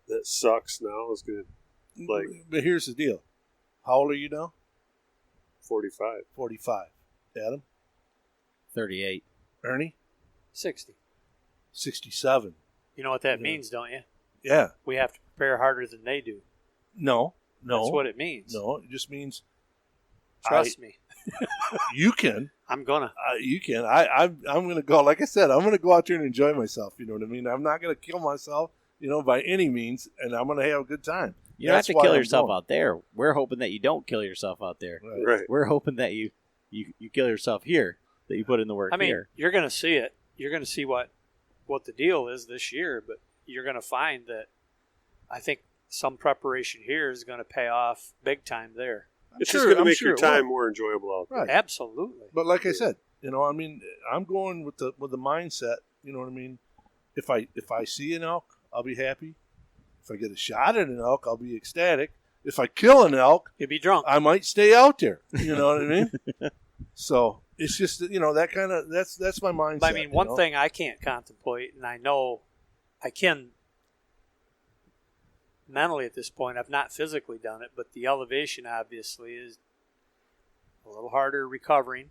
that sucks now is going to, like, But here's the deal. How old are you now? 45. 45. Adam? 38. Ernie? 60. 67. You know what that Yeah. means, don't you? Yeah. We have to prepare harder than they do. No. That's what it means. No, it just means Trust me. you can. I'm gonna. You can. I'm going to go. Like I said, I'm going to go out there and enjoy myself. You know what I mean? I'm not going to kill myself, you know, by any means, and I'm going to have a good time. You don't have That's to why kill I'm yourself going. out there. We're hoping that you don't kill yourself out there. Right. Right. We're hoping that you kill yourself here, that you put in the work I mean, here. you're gonna see it. You're gonna see what the deal is this year, but you're gonna find that I think some preparation here is gonna pay off big time there. It's sure- just going to I'm make sure your it time will. more enjoyable out there. Right. Absolutely. But like I said, you know, I mean, I'm going with the mindset. You know what I mean? If I see an elk, I'll be happy. If I get a shot at an elk, I'll be ecstatic. If I kill an elk, You'll be drunk. I might stay out there. You know what I mean? So it's just, you know, that kind of that's my mindset. But I mean, you one know? thing I can't contemplate, and I know I can mentally at this point, I've not physically done it, but the elevation obviously is a little harder recovering,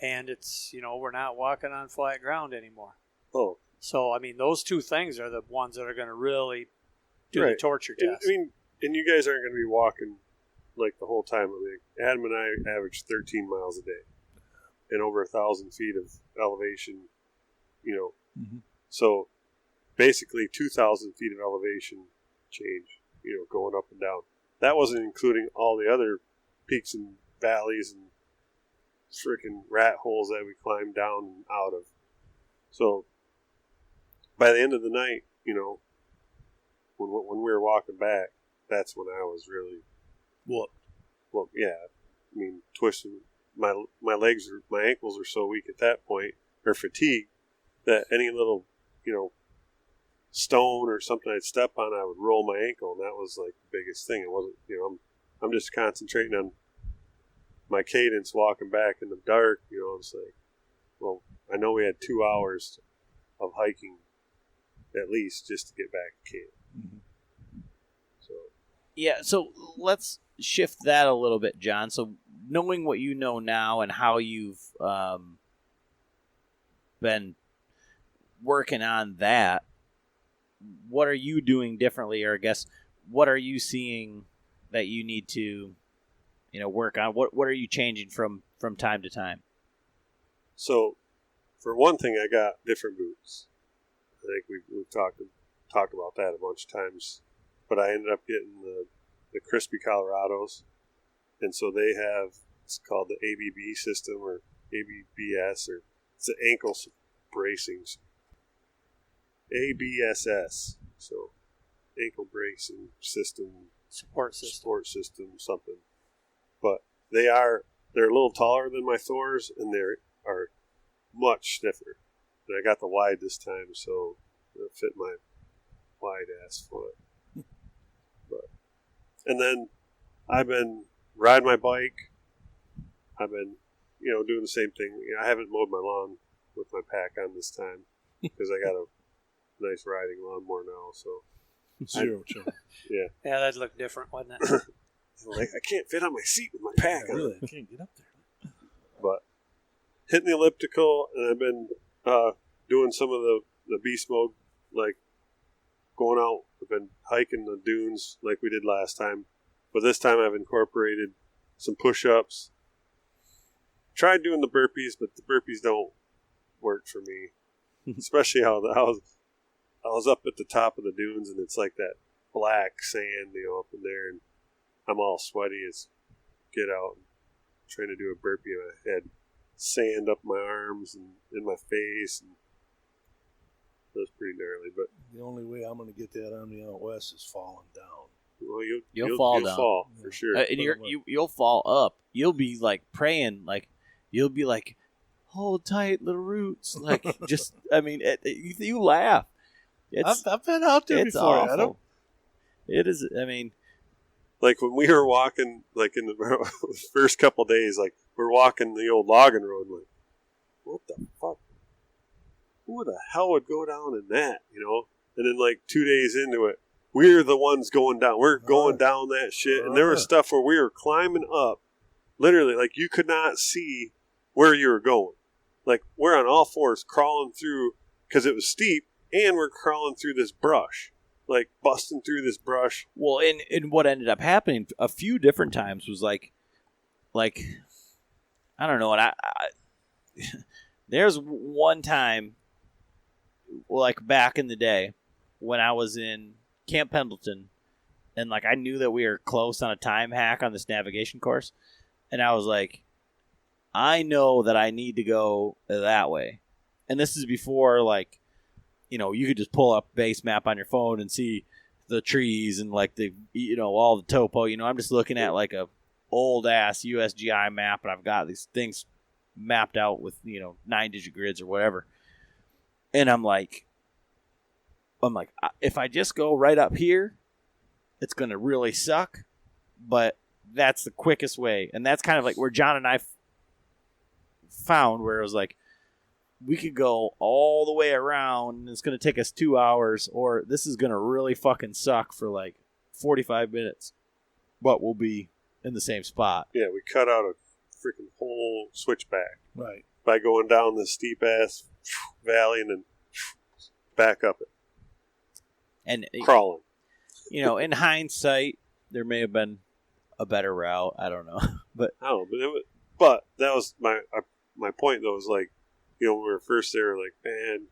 and it's, you know, we're not walking on flat ground anymore. Oh, So, I mean, those two things are the ones that are going to really do the Right. torture and, test. I mean, and you guys aren't going to be walking like the whole time. I mean, Adam and I average 13 miles a day and over 1,000 feet of elevation, you know. Mhm. So basically 2,000 feet of elevation change, you know, going up and down. That wasn't including all the other peaks and valleys and freaking rat holes that we climbed down and out of. So by the end of the night, you know, when we were walking back, that's when I was really, Well, yeah. I mean, twisting my legs or my ankles were so weak at that point, or fatigued, that any little, you know, stone or something I'd step on, I would roll my ankle, and that was like the biggest thing. It wasn't, you know, I'm just concentrating on my cadence walking back in the dark. You know, it's like, well, I know we had 2 hours of hiking at least just to get back to camp. So Yeah, so let's shift that a little bit, John. So knowing what you know now and how you've been working on that. What are you doing differently, or I guess what are you seeing that you need to, work on? What are you changing from time to time? So, for one thing, I got different boots. I think we've talked about that a bunch of times. But I ended up getting the Crispy Colorados. And so they have, it's called the ABB system or ABBS, or it's the ankle bracing. ABSS. So, ankle bracing system. Support system. Something. But they're a little taller than my Thors, and they are much stiffer. And I got the wide this time, so it fit my wide ass foot. And then I've been riding my bike. I've been, doing the same thing. I haven't mowed my lawn with my pack on this time because I got a nice riding lawnmower now. So Zero charge. Yeah, that'd look different, wouldn't it? like I can't fit on my seat with my pack on. Really, I can't get up there. But hitting the elliptical, and I've been doing some of the beast mode, like going out. I've been hiking the dunes like we did last time, but this time I've incorporated some push-ups. Tried doing the burpees, but the burpees don't work for me. Especially how I was up at the top of the dunes, and it's like that black sand, up in there, and I'm all sweaty as get out, trying to do a burpee, and I had sand up my arms and in my face, and it was pretty gnarly. But The only way I'm going to get that on me out west is falling down. well, You'll fall you'll down. fall for sure. And you'll fall up. You'll be like praying, you'll be like, hold tight, little roots. You laugh. I've been out there It's before, awful. Adam. It is. Like when we were walking, like in the first couple of days, like we're walking the old logging road, like, what the fuck? Who the hell would go down in that, And then like 2 days into it, we're the ones going down. We're going down that shit. And there was stuff where we were climbing up, literally, like you could not see where you were going. Like we're on all fours crawling through, because it was steep, and we're crawling through this brush. Like busting through this brush. Well, and what ended up happening a few different times was like I don't know, and I there's one time, like back in the day when I was in Camp Pendleton, and like I knew that we were close on a time hack on this navigation course, and I was like, I know that I need to go that way, and this is before like, you could just pull up base map on your phone and see the trees and like the, all the topo. I'm just looking at like a old ass USGI map, and I've got these things mapped out with 9-digit grids or whatever. And I'm like, if I just go right up here, it's gonna really suck. But that's the quickest way, and that's kind of like where John and I found where it was like, we could go all the way around, and it's going to take us 2 hours, or this is going to really fucking suck for like 45 minutes, but we'll be in the same spot. Yeah, we cut out a freaking whole switchback. Right. By going down this steep-ass valley and then back up it. And crawling. In hindsight, there may have been a better route. I don't know. But but that was my point, though, was like, when we were first there, like, man,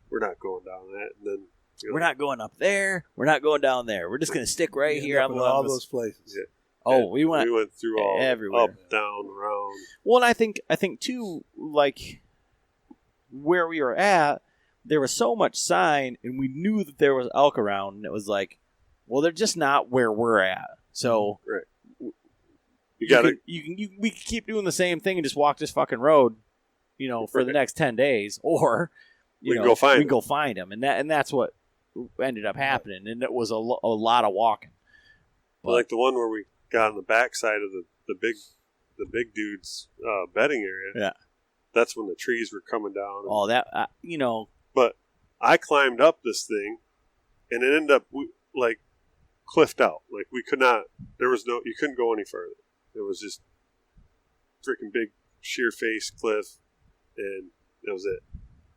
we're not going down that. And then, we're not going up there. We're not going down there. We're just going to stick right here on all those places. Yeah. Oh, we went through all everywhere. Up, down, around. Well, and I think too, like where we were at, there was so much sign, and we knew that there was elk around, and it was like, well, they're just not where we're at. So right. We can keep doing the same thing and just walk this fucking road, for the next 10 days, or we can go find them, and that's what ended up happening, and it was a lot of walking. But, like the one where we got on the backside of the big dude's bedding area. Yeah, that's when the trees were coming down. Oh, that But I climbed up this thing, and it ended up like cliffed out. Like we could not. You couldn't go any further. It was just freaking big sheer face cliff. And That was it.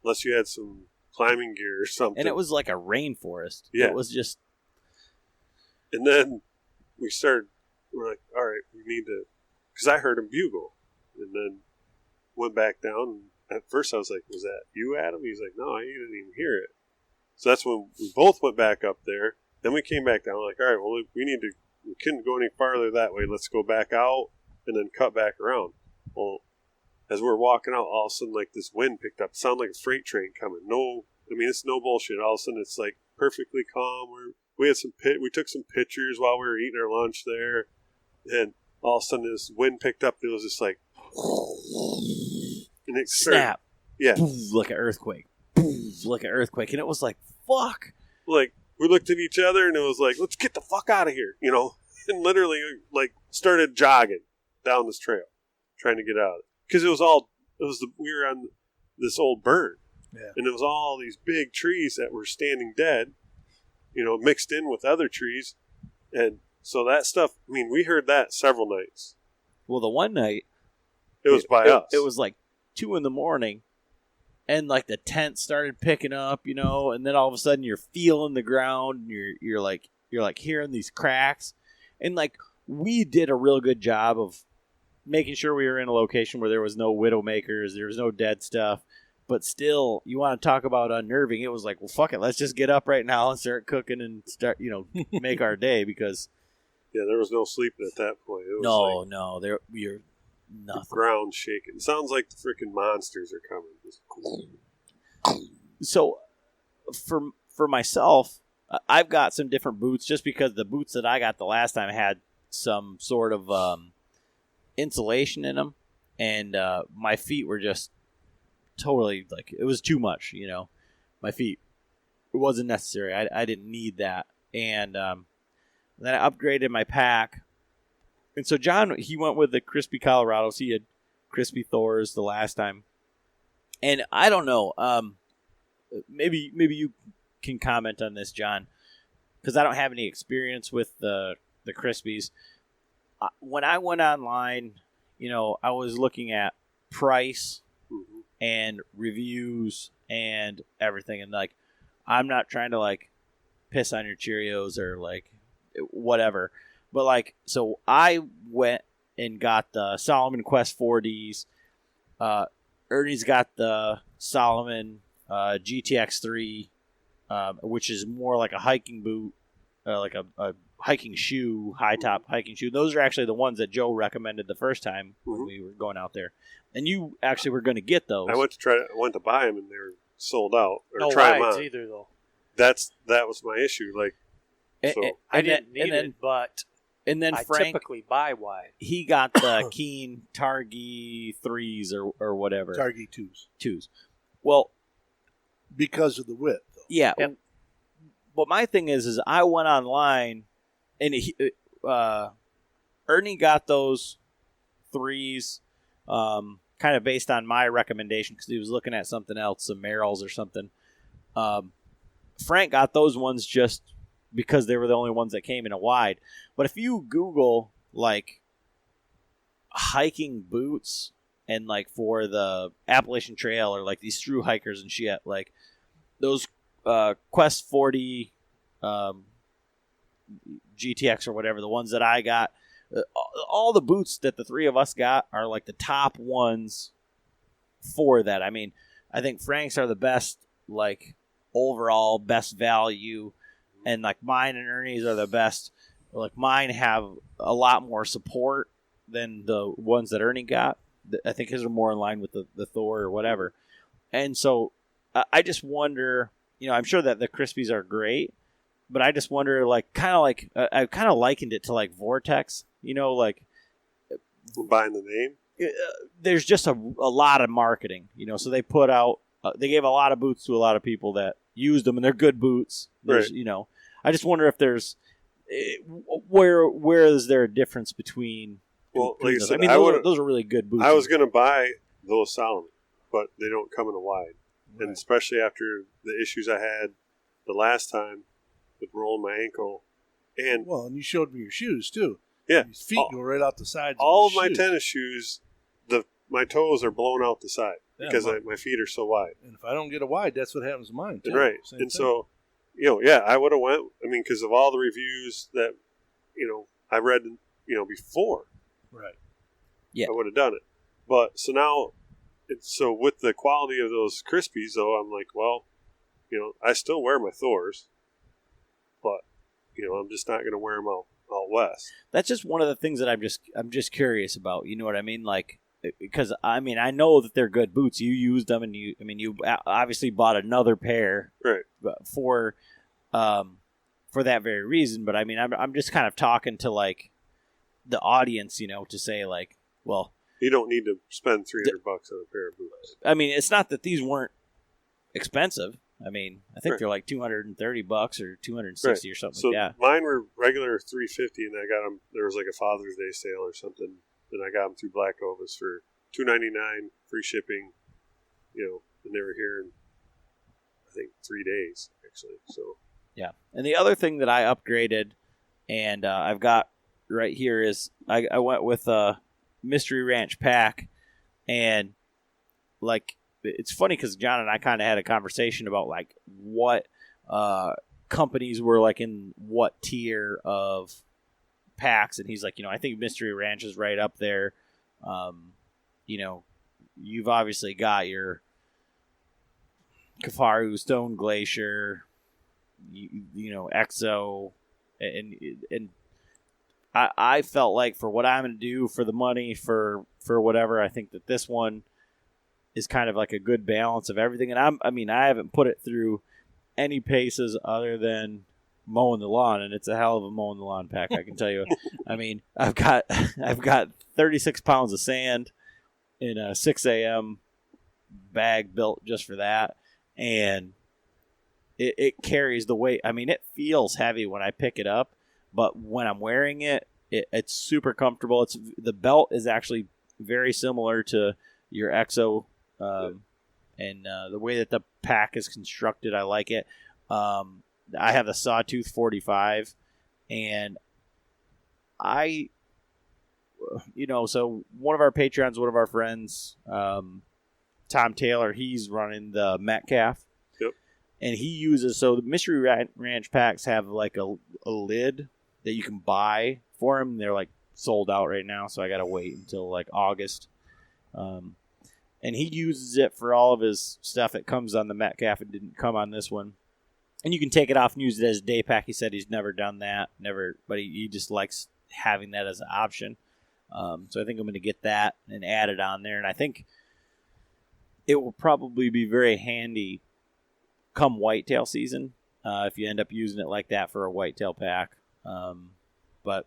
Unless you had some climbing gear or something. And it was like a rainforest. Yeah. It was just... And then we're like, all right, we need to, because I heard him bugle. And then went back down. And at first I was like, was that you, Adam? He's like, no, I didn't even hear it. So that's when we both went back up there. Then we came back down. We're like, all right, well, we couldn't go any farther that way. Let's go back out and then cut back around. Well, as we're walking out, all of a sudden, like, this wind picked up. It sounded like a freight train coming. It's no bullshit. All of a sudden, it's like perfectly calm. We took some pictures while we were eating our lunch there, and all of a sudden, this wind picked up. It was just like, and it snap. Yeah, like an earthquake. Like an earthquake, and it was like, fuck. Like, we looked at each other, and it was like, let's get the fuck out of here, and literally, like, started jogging down this trail, trying to get out of it. Because we were on this old burn. Yeah. And it was all these big trees that were standing dead, mixed in with other trees. And so that stuff, we heard that several nights. Well, the one night, it was by us. It was like 2 a.m, and like the tent started picking up, and then all of a sudden you're feeling the ground, and you're like hearing these cracks. And like, we did a real good job of making sure we were in a location where there was no widowmakers, there was no dead stuff. But still, you want to talk about unnerving. It was like, well, fuck it. Let's just get up right now and start cooking and start, make our day, because... Yeah, there was no sleeping at that point. It was you're nothing. The ground shaking. It sounds like the freaking monsters are coming. So, for myself, I've got some different boots, just because the boots that I got the last time had some sort of insulation in them, and my feet were just totally, like, it was too much. My feet, it wasn't necessary. I didn't need that. And then I upgraded my pack, and so John, he went with the Crispy Colorados. He had Crispy Thors the last time, and I don't know, maybe you can comment on this, John, because I don't have any experience with the Crispies. When I went online, I was looking at price and reviews and everything, and like, I'm not trying to like piss on your Cheerios or like whatever, but like, so I went and got the Solomon Quest 4Ds. Ernie's got the Solomon GTX 3, which is more like a hiking boot, like a hiking shoe, high top hiking shoe. Those are actually the ones that Joe recommended the first time when we were going out there, and you actually were going to get those. I went to buy them, and they were sold out. Or no try them rides on. either, though. That was my issue. Like, I didn't need it, but I Frank, typically buy wide. he got the Keen Targi 3s or whatever. Targi 2s. Well, because of the width. Though. Yeah. Yep. But my thing is I went online, and Ernie got those 3s kind of based on my recommendation, because he was looking at something else, some Merrills or something. Frank got those ones just because they were the only ones that came in a wide. But if you Google like hiking boots and like for the Appalachian Trail or like these true hikers and shit, like those Quest 40 GTX or whatever, the ones that I got, all the boots that the three of us got are like the top ones for that. I mean, I think Frank's are the best, like overall best value, and like mine and Ernie's are the best. Like mine have a lot more support than the ones that Ernie got. I think his are more in line with the Thor or whatever. And so I just wonder, I'm sure that the Crispies are great, but I just wonder, like, I kind of likened it to like Vortex, like buying the name. There's just a lot of marketing, so they put out, they gave a lot of boots to a lot of people that used them, and they're good boots. There's, right. I just wonder if there's, where is there a difference between? Well, like I said, those are really good boots. I was going to buy those Solomon, but they don't come in a wide. Right. And especially after the issues I had the last time with rolling my ankle. And you showed me your shoes, too. Yeah. Your feet go right out the sides all of my shoes. tennis shoes, my toes are blown out the side. because my feet are so wide. And if I don't get a wide, that's what happens to mine, too. Right. Same And thing. so, I would have went, because of all the reviews that, I read, before. Right. Yeah. I would have done it. But, so now, so with the quality of those Crispies, though, I'm like, well, I still wear my Thors, but, I'm just not going to wear them out west. That's just one of the things that I'm just curious about. You know what I mean? Like, because I know that they're good boots. You used them, and you obviously bought another pair, Right? For that very reason. But I'm just kind of talking to like the audience, to say like, well, you don't need to spend $300 on a pair of boots. It's not that these weren't expensive. I think Right. they're like $230 or $260 Right. or something So like that. mine were regular $350, and I got them. There was like a Father's Day sale or something, and I got them through Black Ovis for $2.99, free shipping. And they were here in I think 3 days actually. So Yeah. And the other thing that I upgraded, and I've got right here, is I went with a Mystery Ranch pack, and like, it's funny because John and I kind of had a conversation about like what companies were like in what tier of packs, and he's like, I think Mystery Ranch is right up there. You've obviously got your Kafaru, Stone Glacier, Exo, and I felt like for what I'm going to do for the money for whatever, I think that this one is kind of like a good balance of everything. And I haven't put it through any paces other than mowing the lawn, and it's a hell of a mowing the lawn pack, I can tell you. I've got 36 pounds of sand in a 6 a.m. bag built just for that, and it carries the weight. It feels heavy when I pick it up, but when I'm wearing it, it's super comfortable. The belt is actually very similar to your Exo, and the way that the pack is constructed, I like it. I have the Sawtooth 45, and so one of our Patreons, one of our friends, Tom Taylor, he's running the Metcalf. Yep. And he uses, so the Mystery Ranch packs have like a lid that you can buy for him. They're like sold out right now, so I got to wait until like August. And he uses it for all of his stuff. It comes on the Metcalf. It didn't come on this one. And you can take it off and use it as a day pack. He said he's never done that, but he just likes having that as an option. So I think I'm going to get that and add it on there. And I think it will probably be very handy come whitetail season if you end up using it like that for a whitetail pack. But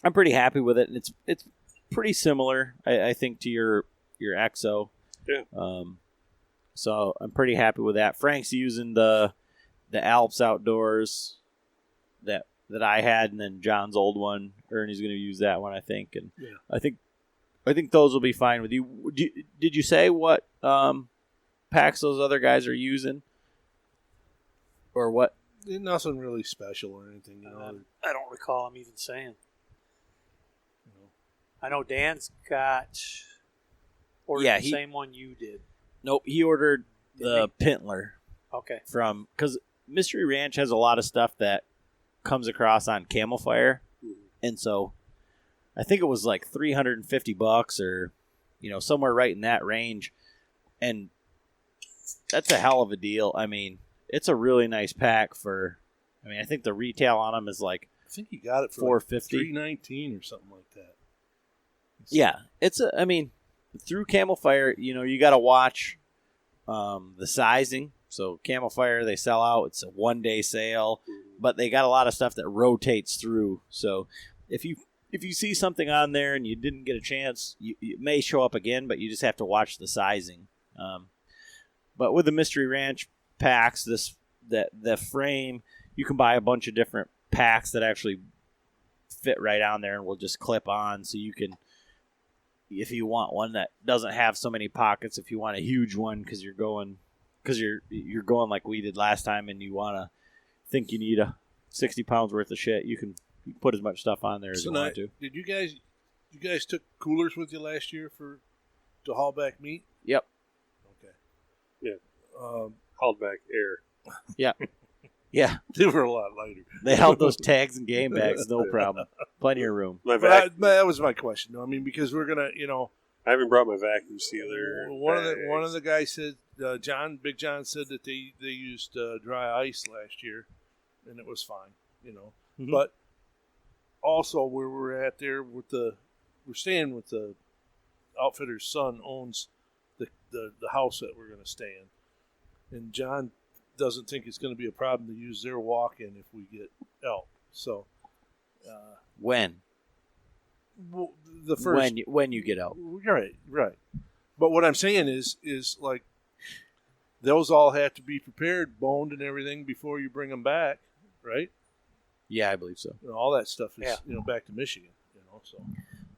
I'm pretty happy with it, and it's pretty similar, I think, to your Exo. yeah, So I'm pretty happy with that. Frank's using the Alps Outdoors that I had, and then John's old one. Ernie's going to use that one, I think, and Yeah. I think those will be fine with you. Did you say what packs those other guys are using, or what? Nothing really special or anything, I don't recall him even saying. you know. I know Dan's got ordered Yeah, the same one you did. Nope, he ordered the Pintler Okay. because Mystery Ranch has a lot of stuff that comes across on Camel Fire, and so I think it was like $350 or somewhere right in that range, and that's a hell of a deal. It's a really nice pack for. I think the retail on them is like I think you got it for $450, $319 or something like that. Yeah, it's through Camel Fire, you got to watch the sizing. So Camel Fire, they sell out. It's a 1-day sale, but they got a lot of stuff that rotates through. So if you see something on there and you didn't get a chance, it may show up again, but you just have to watch the sizing. But with the Mystery Ranch packs, the frame, you can buy a bunch of different packs that actually fit right on there and will just clip on, so you can, if you want one that doesn't have so many pockets, if you want a huge one because you're going like we did last time and you want to think you need a 60 pounds worth of shit, you can put as much stuff on there as you want to. Did you guys took coolers with you last year to haul back meat? Yep. Hauled back air. Yeah. Yeah. They were a lot lighter. They held those tags and game bags, no problem. Plenty of room. My But that was my question. I mean, because we're gonna, I haven't brought my vacuum sealer. one of the guys said, Big John said that they used dry ice last year, and it was fine. Mhm. But also where we're at there we're staying with the outfitter's son owns the house that we're going to stay in, and John doesn't think it's going to be a problem to use their walk-in if we get elk. So When? The first When you get out. right. But what I'm saying is like those all have to be prepared, boned, and everything before you bring them back, right? Yeah, I believe so. All that stuff is back to Michigan. So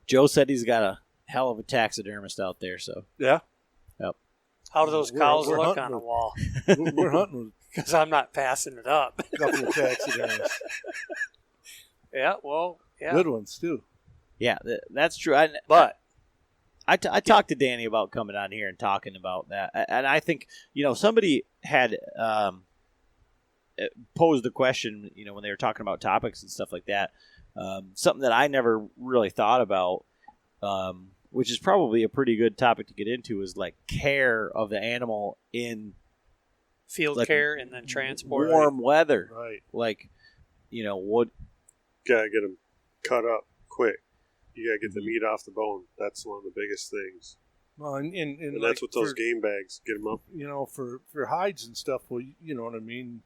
Joe said he's got a hell of a taxidermist out there. So yeah, How do those cows we're look hunting on the with- wall? we're hunting Because I'm not passing it up. with a couple of taxidermists, Yeah, well, yeah. good ones too. yeah, that's true. But I talked to Danny about coming on here and talking about that, and I think somebody had posed the question, when they were talking about topics and stuff like that, something that I never really thought about, which is probably a pretty good topic to get into, is like care of the animal in field like care and then transport. warm weather, Right. like what. Gotta get them cut up quick. You gotta get the meat off the bone. That's one of the biggest things. Well, and And like that's what those for, game bags get them up. for hides and stuff. Well, you know what I mean.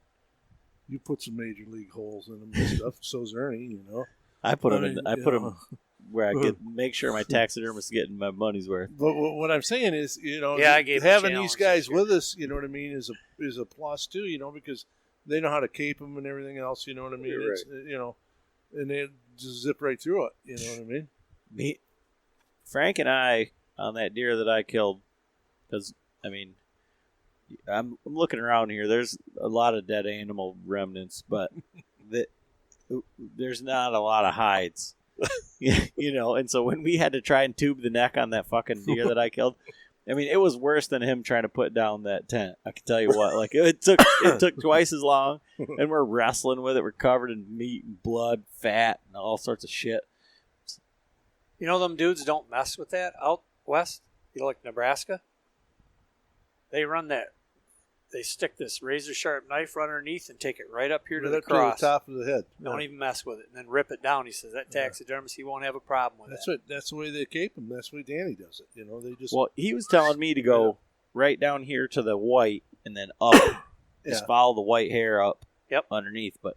You put some major league holes in them and stuff. So's Ernie. I put them I mean, in. I put them where I make sure my taxidermist is getting my money's worth. But what I'm saying is, Yeah, I gave having him a these challenge guys this year. with us, you know what I mean, is a plus too, because they know how to cape them and everything else. You know what I mean? You're It's, and they just zip right through it. You know what I mean? Me, Frank, and I on that deer that I killed, because I'm looking around here. There's a lot of dead animal remnants, but there's not a lot of hides. And so when we had to try and tube the neck on that fucking deer that I killed, it was worse than him trying to put down that tent. I can tell you what, like it took twice as long, and we're wrestling with it. We're covered in meat and blood, fat, and all sorts of shit. Them dudes don't mess with that out west. Like Nebraska. They run that. They stick this razor sharp knife right underneath and take it right up here to Right the up cross. to the top of the head. Don't even mess with it, and then rip it down. He says that taxidermist, he won't have a problem with that. That's the way they cape them. That's the way Danny does it. They just Well, he was telling me to go right down here to the white and then up. Just follow the white hair up underneath. But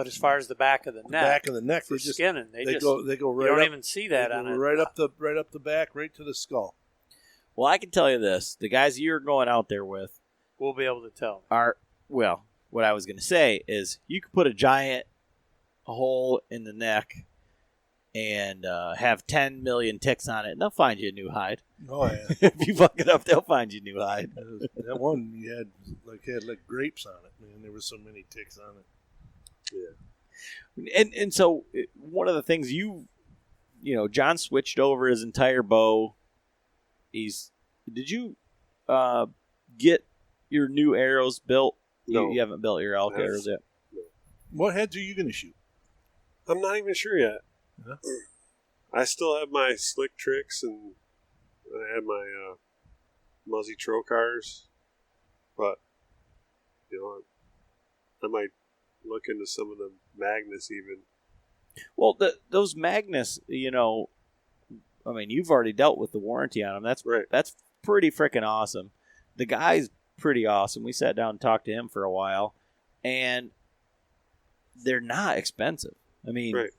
as far as the back of the neck, back of the neck, for they just skinning, they just go you right don't up. even see that they on go it. right up the back, right to the skull. well, I can tell you this: the guys you're going out there with We'll be able to tell. are What I was going to say is you could put a giant hole in the neck and have 10 million ticks on it, and they'll find you a new hide. Oh yeah, If you fuck it up, they'll find you a new hide. that one you had like grapes on it. Man, there were so many ticks on it. And so one of the things John switched over his entire bow. Did you get your new arrows built? No. You haven't built your elk arrows yet. What heads are you going to shoot? I'm not even sure yet. Yeah. I still have my slick tricks, and I have my muzzy trocars, but I might look into some of the Magnus even. Well, those Magnus, you've already dealt with the warranty on them. That's Right. That's pretty freaking awesome. The guy's pretty awesome. We sat down and talked to him for a while, and they're not expensive. Right.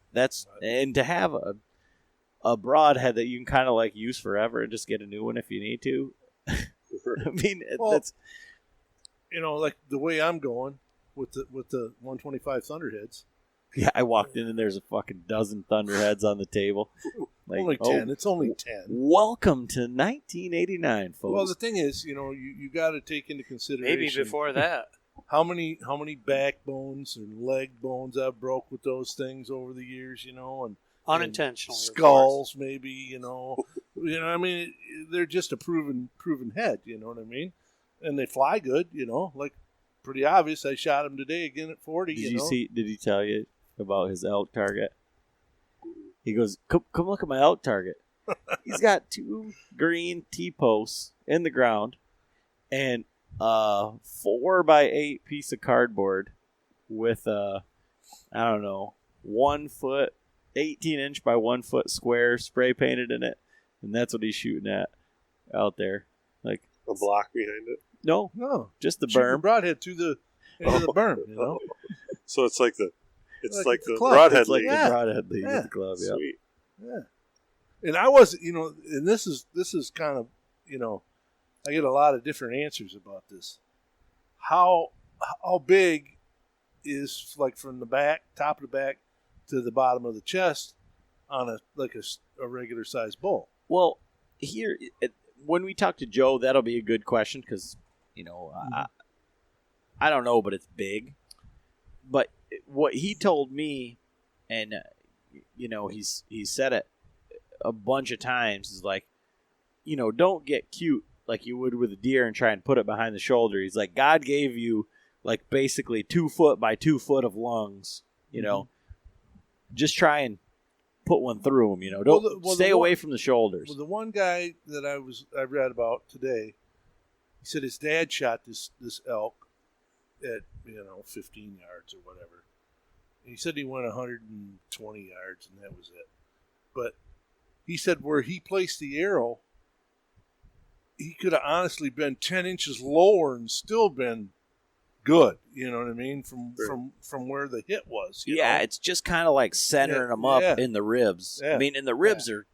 And to have a broadhead that you can kind of like use forever and just get a new one if you need to. Well, That's like the way I'm going with the 125 Thunderheads. yeah. I walked in and there's a fucking dozen Thunderheads on the table. Like, Only 10. It's only 10. Welcome to 1989, folks. Well, the thing is, you got to take into consideration Maybe before that. how many backbones and leg bones I've broke with those things over the years, and Unintentionally. and of course. skulls maybe, they're just a proven head, you know what I mean? and they fly good, like pretty obvious. I shot him today again at 40. Did you see? Did he tell you about his elk target? He goes, "Come look at my elk target. He's got 2 green T-posts in the ground and a 4x8 piece of cardboard with I don't know, 1 foot, 18-inch by 1 foot square spray painted in it, and that's what he's shooting at out there. Like A block behind it. No, just the shooting berm. broadhead to the into the berm. So it's like the Like the club. broadhead It's like league. Yeah. the broadhead lead Yeah. at the club. Yeah. Sweet. Yeah. And I was, and this is kind of, I get a lot of different answers about this. How big is, like, from the back, top of the back to the bottom of the chest on a regular sized bull? Well, here when we talk to Joe, that'll be a good question because I don't know, but it's big. But what he told me, and he's said it a bunch of times, is like, don't get cute like you would with a deer and try and put it behind the shoulder. He's like, God gave you like basically 2 foot by 2 foot of lungs. Just try and put one through them. Don't stay away from the shoulders. Well, the one guy that I read about today, he said his dad shot this elk at 15 yards or whatever. And he said he went 120 yards and that was it. But he said where he placed the arrow, he could have honestly been 10 inches lower and still been good. You know what I mean? From where the hit was. Yeah, it's just kind of like centering them up in the ribs. Yeah. I mean, and the ribs are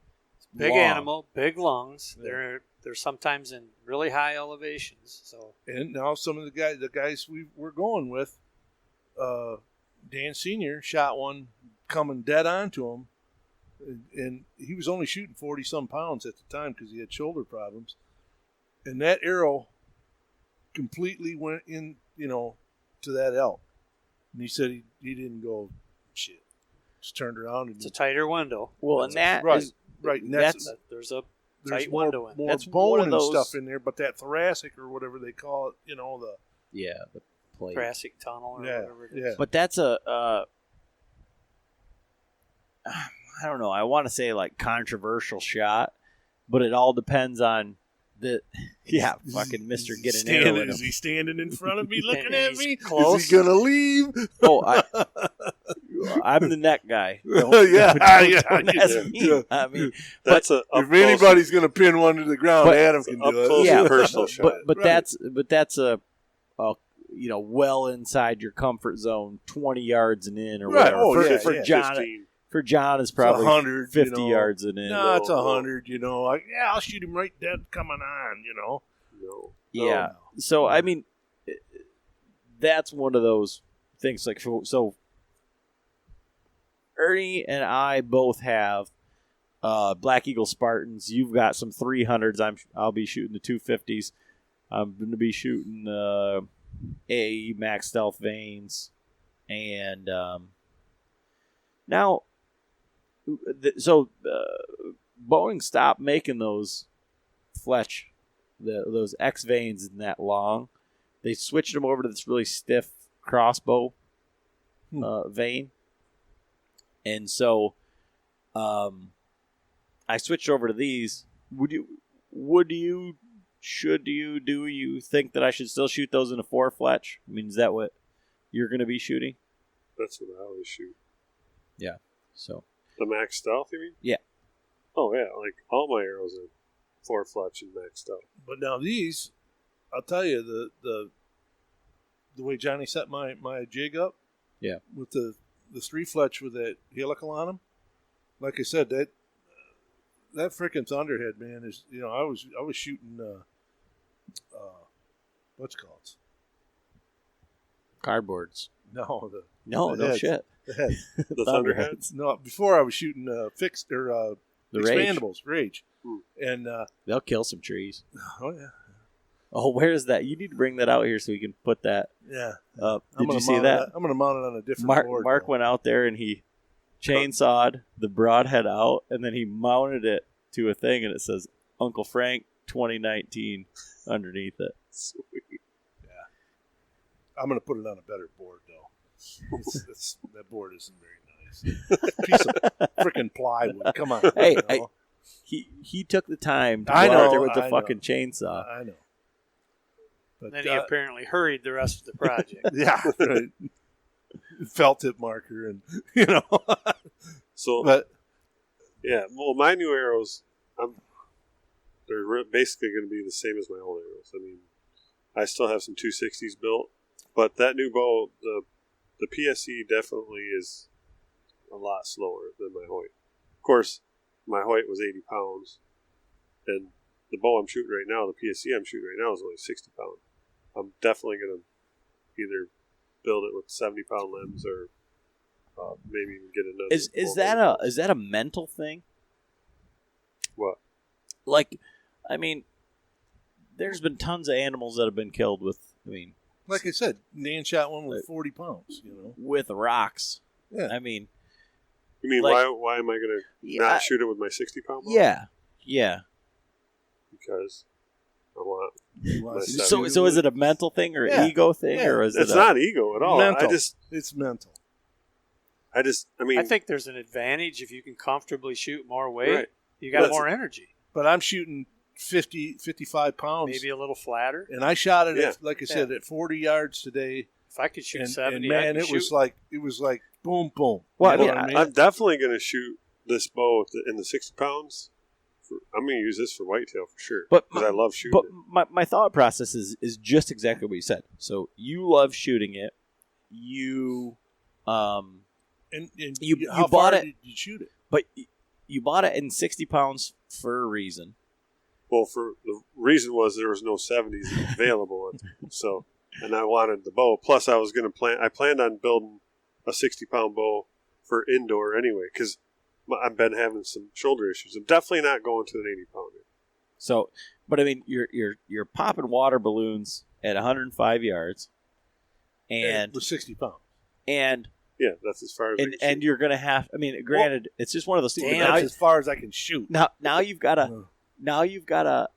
Big long. animal, big lungs. Yeah. They're sometimes in really high elevations. So And now some of the guys we're going with, Dan Senior shot one coming dead onto him, and he was only shooting 40-some pounds at the time because he had shoulder problems, and that arrow completely went in, to that elk. And he said he didn't go shit, just turned around and it's a tighter window. Well, and that right, is- right. And There's a there's tight more window in. That's bone one of and those- stuff in there, but that thoracic or whatever they call it, the the plate. thoracic tunnel or whatever it is. yeah. But that's I don't know. I want to say like controversial shot, but it all depends on the fucking Mister getting in. Is he standing in front of me looking And at he's me? close. Is he gonna leave? Oh, I'm the neck guy. Yeah, Don't ask yeah, me. yeah. I mean, That's If anybody's gonna pin one to the ground, But- Adam can up do it. close Yeah, and personal shot. but Right. that's a well inside your comfort zone, 20 yards and in or Right. whatever. Oh, for yeah. John, 15. for John is probably 100, 50 yards and in. No, it's No. 100. Like, I'll shoot him right dead coming on. No. Yeah. So I mean, that's one of those things. Like so, Ernie and I both have Black Eagle Spartans. You've got some 300s. I'll be shooting the 250s. I'm going to be shooting AAE Max Stealth Vanes, and now, Boeing stopped making those Fletch. Those X veins in that long, they switched them over to this really stiff crossbow vein, and so I switched over to these. Should you do you think that I should still shoot those in a 4 Fletch? I mean, is that what you're going to be shooting? That's what I always shoot. Yeah. So The max stealth, you mean? Yeah. Oh, yeah. Like, all my arrows are 4 Fletch and max stealth. But now these, I'll tell you, the way Johnny set my jig up, Yeah. with the 3 Fletch with that helical on them, like I said, that freaking Thunderhead, man, is, I was shooting what's it called? cardboards. No, No, the no heads. shit. the head. The Thunderheads? No, before I was shooting fixed or The Rage. expandables, Rage, and They'll kill some trees. oh yeah, Oh, where is that? You need to bring that out here so we can put that yeah. up. I'm Did gonna you see mount that? I'm going to mount it on a different Mark board. went out there and he chainsawed the broadhead out, and then he mounted it to a thing, and it says Uncle Frank 2019 underneath it. Sweet. I'm going to put it on a better board, though. That board isn't very nice. Piece of freaking plywood. Come on. Hey, you know? he took the time to I go know, out there with the I fucking know. chainsaw. I know. But, Then he apparently hurried the rest of the project. yeah, right. Felt tip marker and, So, but yeah, well, my new arrows, they're basically going to be the same as my old arrows. I mean, I still have some 260s built, but that new bow, the PSE definitely is a lot slower than my Hoyt. Of course, my Hoyt was 80 pounds, and the bow I'm shooting right now, the PSE I'm shooting right now, is only 60 pounds. I'm definitely going to either build it with 70-pound limbs or maybe even get another. Is that a mental thing? What? Like, I mean, there's been tons of animals that have been killed with. I mean, like I said, Nan shot one with 40 pounds, with rocks. Yeah. I mean, You mean like- why am I going to not shoot it with my 60-pound bow? yeah. Because I want. He wants to So shoot is it a mental thing or Yeah. ego thing Yeah. or is It's it? not ego at all. mental? I It's mental. mean, I think there's an advantage if you can comfortably shoot more weight. Right. You got But- more energy. But I'm shooting 50, 55 pounds. Maybe a little flatter. And I shot it, Yeah. at, like I said, at 40 yards today. If I could shoot And 70, man, I could it was shoot. like boom, boom. Well, You know I mean, what I mean? I'm definitely going to shoot this bow in the 60 pounds. I'm going to use this for whitetail for sure. But because I love shooting But it. my thought process is just exactly what you said. So you love shooting it. You and you how bought far it- did you shoot it? but you bought it in 60 pounds for a reason. Well, for the reason was there was no 70s available, so and I wanted the bow. Plus, I was going to I planned on building a 60-pound bow for indoor anyway because I've been having some shoulder issues. I'm definitely not going to an 80-pounder. So, but I mean, you're popping water balloons at 105 yards, and with 60 pounds. and Yeah, that's as far as I can and shoot. you're gonna have. I mean, granted, it's just one of those things. Damn. That's as far as I can shoot. Now you've got to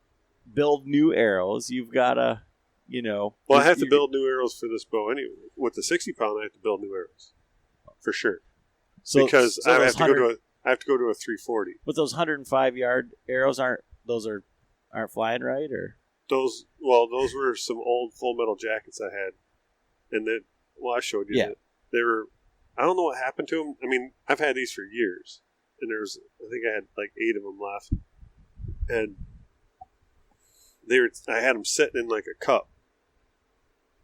build new arrows. You've got to, Well, I have to build new arrows for this bow anyway. With the 60-pound, I have to build new arrows for sure because I have to go to a 340. But those 105-yard arrows aren't flying right, or Those were some old Full Metal jackets I had, and I showed you. Yeah. That they were. I don't know what happened to them. I mean, I've had these for years, and I think I had like 8 of them left, and I had them sitting in like a cup,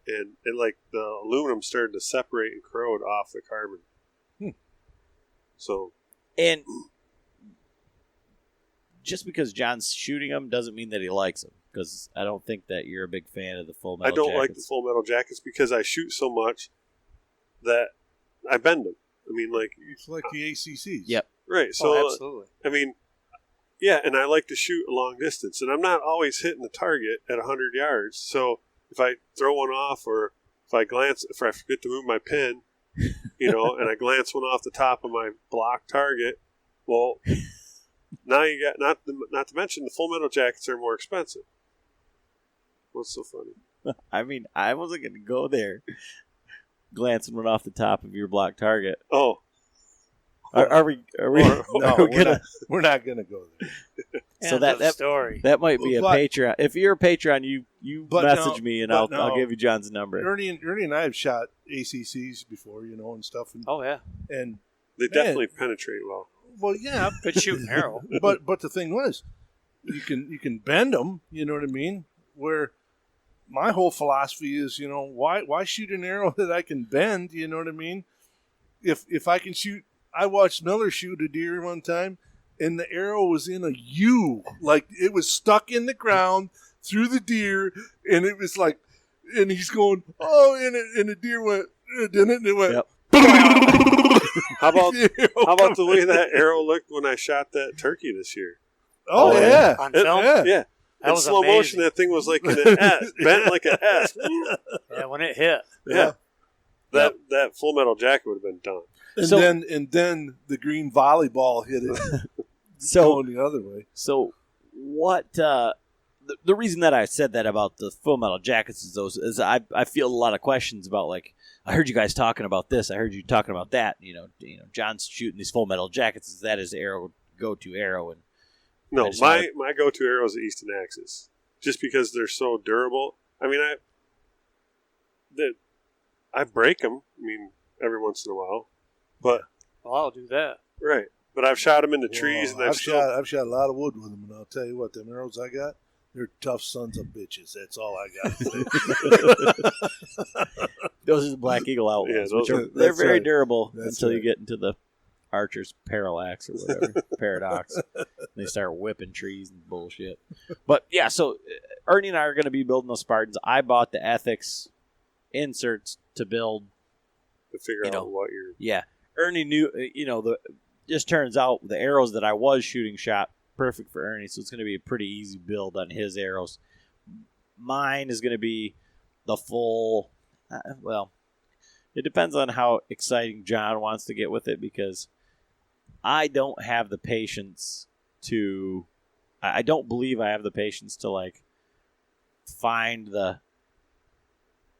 and like the aluminum started to separate and corrode off the carbon. So, and just because John's shooting them doesn't mean that he likes them. Because I don't think that you're a big fan of the Full Metal I don't jackets. like the Full Metal jackets because I shoot so much that I bend them. I mean, like It's like the ACCs. Yep. right. So Oh, absolutely. I mean, yeah, and I like to shoot a long distance, and I'm not always hitting the target at 100 yards. So if I throw one off, or if I forget to move my pin, and I glance one off the top of my block target, well, now you got not to mention the Full Metal jackets are more expensive. What's so funny? I mean, I wasn't going to go there. Glancing one off the top of your block target. Oh, Are we? No, are we gonna? we're not going to go there. So End of that story. That might be a But- Patreon. If you're a Patreon, you But message no, me and but I'll no. give you John's number. Ernie and I have shot ACCs before, and stuff. Oh yeah, And they definitely penetrate well. well, yeah, good shooting arrow. but the thing was, you can bend them. You know what I mean? Where my whole philosophy is, why shoot an arrow that I can bend? You know what I mean? If I can shoot, I watched Miller shoot a deer one time, and the arrow was in a U, like it was stuck in the ground through the deer, and it was like, and he's going, oh, and the deer went, didn't it? And it went. Yep. How about the way that arrow looked when I shot that turkey this year? Oh, yeah. On film. Yeah. Yeah. That In was slow motion, amazing. that thing was like an S, bent like an S. Yeah, when it hit. Yeah. That Full Metal jacket would have been done. And then the green volleyball hit it So going the other way. So what the reason that I said that about the Full Metal Jackets is I feel a lot of questions about, like, I heard you guys talking about this. I heard you talking about that. John's shooting these Full Metal Jackets. Is that his go-to arrow? And No, my go-to arrow is the Easton Axis, just because they're so durable. I mean, I break them. I mean, every once in a while, but I'll do that. right. But I've shot them into trees, and I've shot a lot of wood with them, and I'll tell you what, them arrows I got, they're tough sons of bitches. That's all I got to say. Those are the Black Eagle Outlaws, Yeah, they're very right. durable That's until you right. get into the Archer's Parallax or whatever, Paradox. They start whipping trees and bullshit. But yeah, so Ernie and I are going to be building those Spartans. I bought the Ethics inserts to build. to figure out what you're. Yeah, Ernie knew. Just turns out the arrows that I was shooting shot perfect for Ernie, so it's going to be a pretty easy build on his arrows. Mine is going to be the full. Well, it depends on how exciting John wants to get with it, because I don't have the patience to. I don't believe I have the patience to, like, find the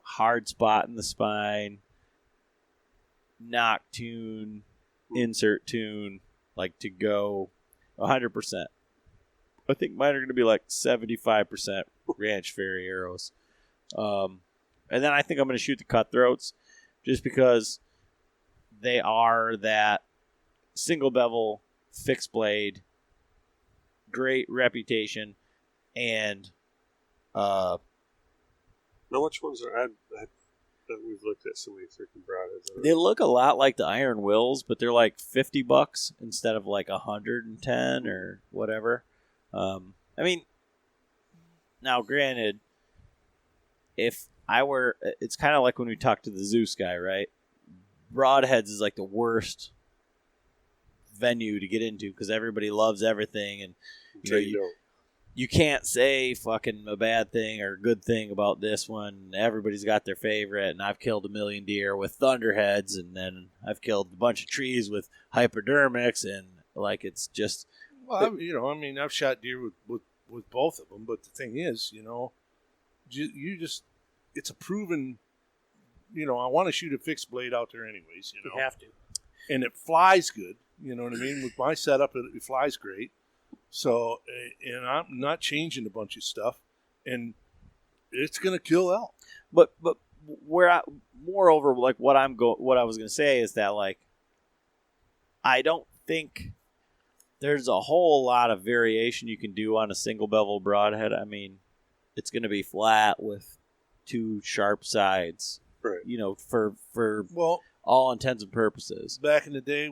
hard spot in the spine, knock tune, insert tune, like, to go 100%. I think mine are going to be like 75% Ranch Fairy arrows. And then I think I'm going to shoot the Cutthroats, just because they are that single bevel, fixed blade, great reputation, and Now, which ones are? We've looked at so many freaking broadheads. they look a lot like the Iron Wills, but they're like $50 instead of like 110 or whatever. I mean, now granted, if I were, it's kind of like when we talked to the Zeus guy, right? Broadheads is like the worst venue to get into because everybody loves everything, and you can't say fucking a bad thing or a good thing about this one. Everybody's got their favorite, and I've killed 1 million deer with thunderheads, and then I've killed a bunch of trees with hypodermics, and like it's just. Well, I've shot deer with both of them, but the thing is, you just, it's a proven, I want to shoot a fixed blade out there anyways, You have to. and it flies good, you know what I mean? With my setup, it flies great. So, and I'm not changing a bunch of stuff, and it's going to kill elk. But moreover, like what I was going to say is that, like, I don't think there's a whole lot of variation you can do on a single bevel broadhead. I mean, it's going to be flat with 2 sharp sides, right? For all intents and purposes. Back in the day,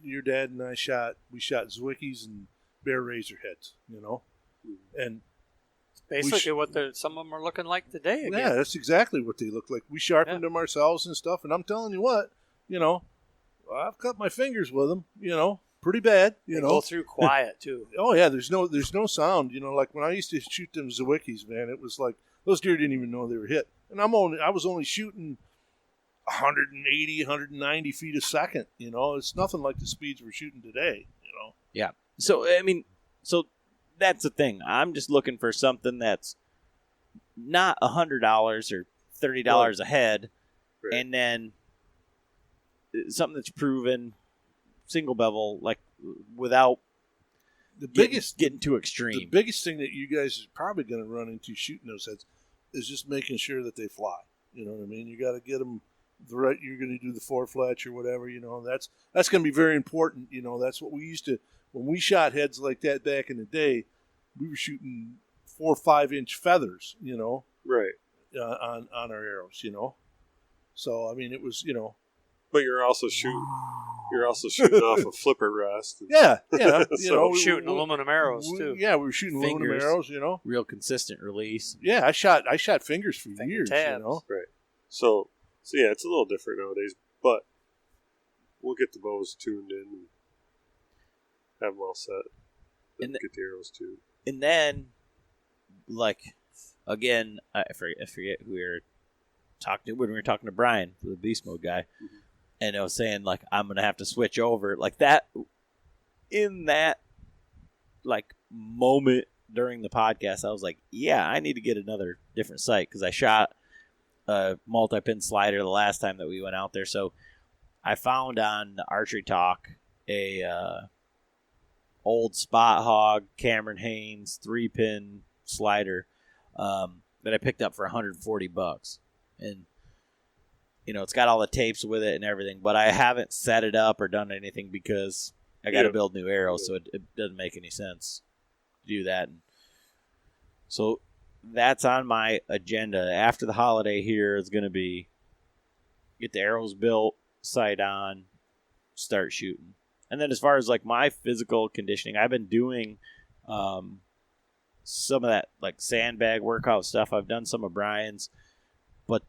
your dad and I shot Zwickis and bear razor heads, and Basically, what some of them are looking like today. Again. yeah, that's exactly what they look like. We sharpened them ourselves and stuff, and I'm telling you what, I've cut my fingers with them, pretty bad, They go through quiet too. Oh yeah, there's no sound, like when I used to shoot them Zwickis, man, it was like those deer didn't even know they were hit, and I was only shooting 180, 190 feet a second. It's nothing like the speeds we're shooting today. Yeah. So that's the thing. I'm just looking for something that's not $100 or $30 a head, Right. and then something that's proven single bevel, like without The getting too the extreme. biggest thing that you guys are probably going to run into shooting those heads is just making sure that they fly. You know what I mean? You got to get them the right. You're going to do the 4-fletch or whatever. That's going to be very important. That's what we used to when we shot heads like that back in the day. We were shooting 4 or 5 inch feathers. Right. On our arrows. So I mean, it was But you're also shooting off a flipper rest. Yeah. So- Shooting aluminum arrows too. Yeah, we were shooting aluminum Fingers. arrows. Real consistent release. Yeah, I shot fingers for Finger years. tabs. Right. So yeah, it's a little different nowadays, but we'll get the bows tuned in and have them all set. And Get the arrows tuned. And then, like, again, I forget who we were talking to when we were talking to Brian, the Beast Mode guy, and I was saying, like, I'm going to have to switch over. Like, that, in that, like, moment during the podcast, I was like, yeah, I need to get another different sight because I shot a multi-pin slider the last time that we went out there. So I found on the Archery Talk a old Spot Hog Cameron Haynes 3-pin slider that I picked up for $140, and it's got all the tapes with it and everything, but I haven't set it up or done anything because I got to build new arrows, so it doesn't make any sense to do that. And so that's on my agenda. After the holiday here is going to be get the arrows built, sight on, start shooting. And then as far as like my physical conditioning, I've been doing some of that like sandbag workout stuff. I've done some of Brian's, but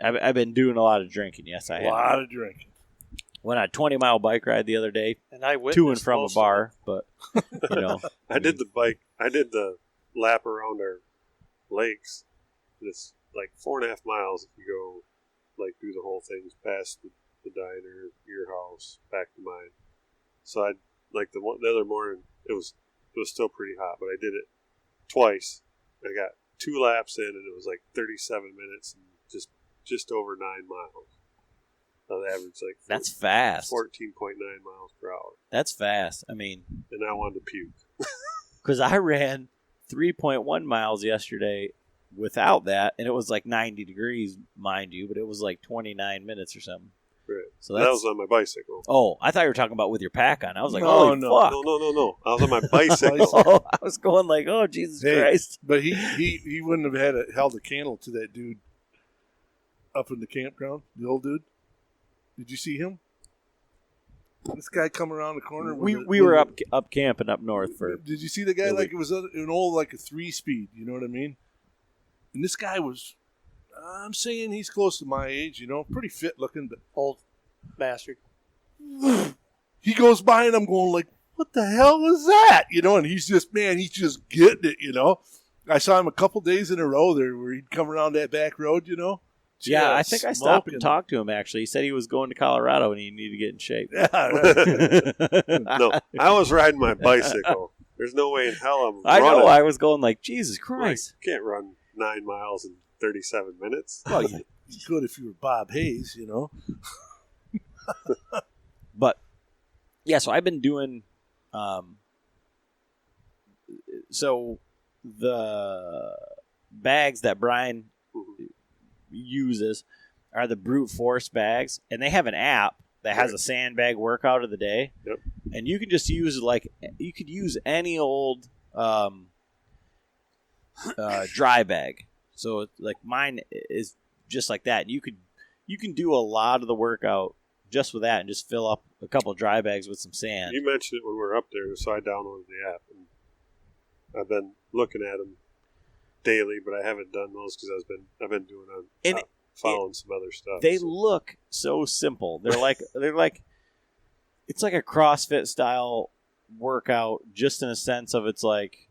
I've been doing a lot of drinking. Yes, I have. A lot of drinking. Went on a 20-mile bike ride the other day, And I to and witnessed from a most of bar, but I did the lap around our lakes. It's like 4.5 miles if you go like do the whole thing past the diner, your house, back to mine. So I like the other morning it was still pretty hot, but I did it twice. I got 2 laps in, and it was like 37 minutes and just over 9 miles. The average like that's fast. 14.9 miles per hour. That's fast. I mean, And I wanted to puke. because I ran 3.1 miles yesterday without that, and it was like 90 degrees, mind you, but it was like 29 minutes or something. Right. So that was on my bicycle. Oh, I thought you were talking about with your pack on. I was like, No, holy no. fuck. No. I was on my bicycle. Oh, I was going like, oh, Jesus Hey, Christ. But he wouldn't have held a candle to that dude up in the campground, the old dude. Did you see him? This guy come around the corner. We were up camping up north for. Did you see the guy? Yeah, Like it was an old, like a 3-speed. You know what I mean? And this guy was, I'm saying he's close to my age. Pretty fit looking, but old bastard. he goes by and I'm going like, what the hell was that? And he's just getting it. I saw him a couple days in a row there where he'd come around that back road. Yeah, I think I stopped smoking. and talked to him, actually. He said he was going to Colorado and he needed to get in shape. Yeah, right. No, I was riding my bicycle. There's no way in hell I'm I running. know. I was going like, Jesus Like, Christ. can't run 9 miles in 37 minutes. Well, you could if you were Bob Hayes. But, yeah, so I've been doing so the bags that Brian uses are the brute force bags, and they have an app that has a sandbag workout of the day. Yep. And you can just use you could use any old dry bag. So like mine is just like that. You can do a lot of the workout just with that and just fill up a couple dry bags with some sand. You mentioned it when we were up there, so I downloaded the app, and I've been looking at them daily, but I haven't done those because I've been doing following some other stuff. They look so simple. They're like it's like a CrossFit style workout, just in a sense of it's like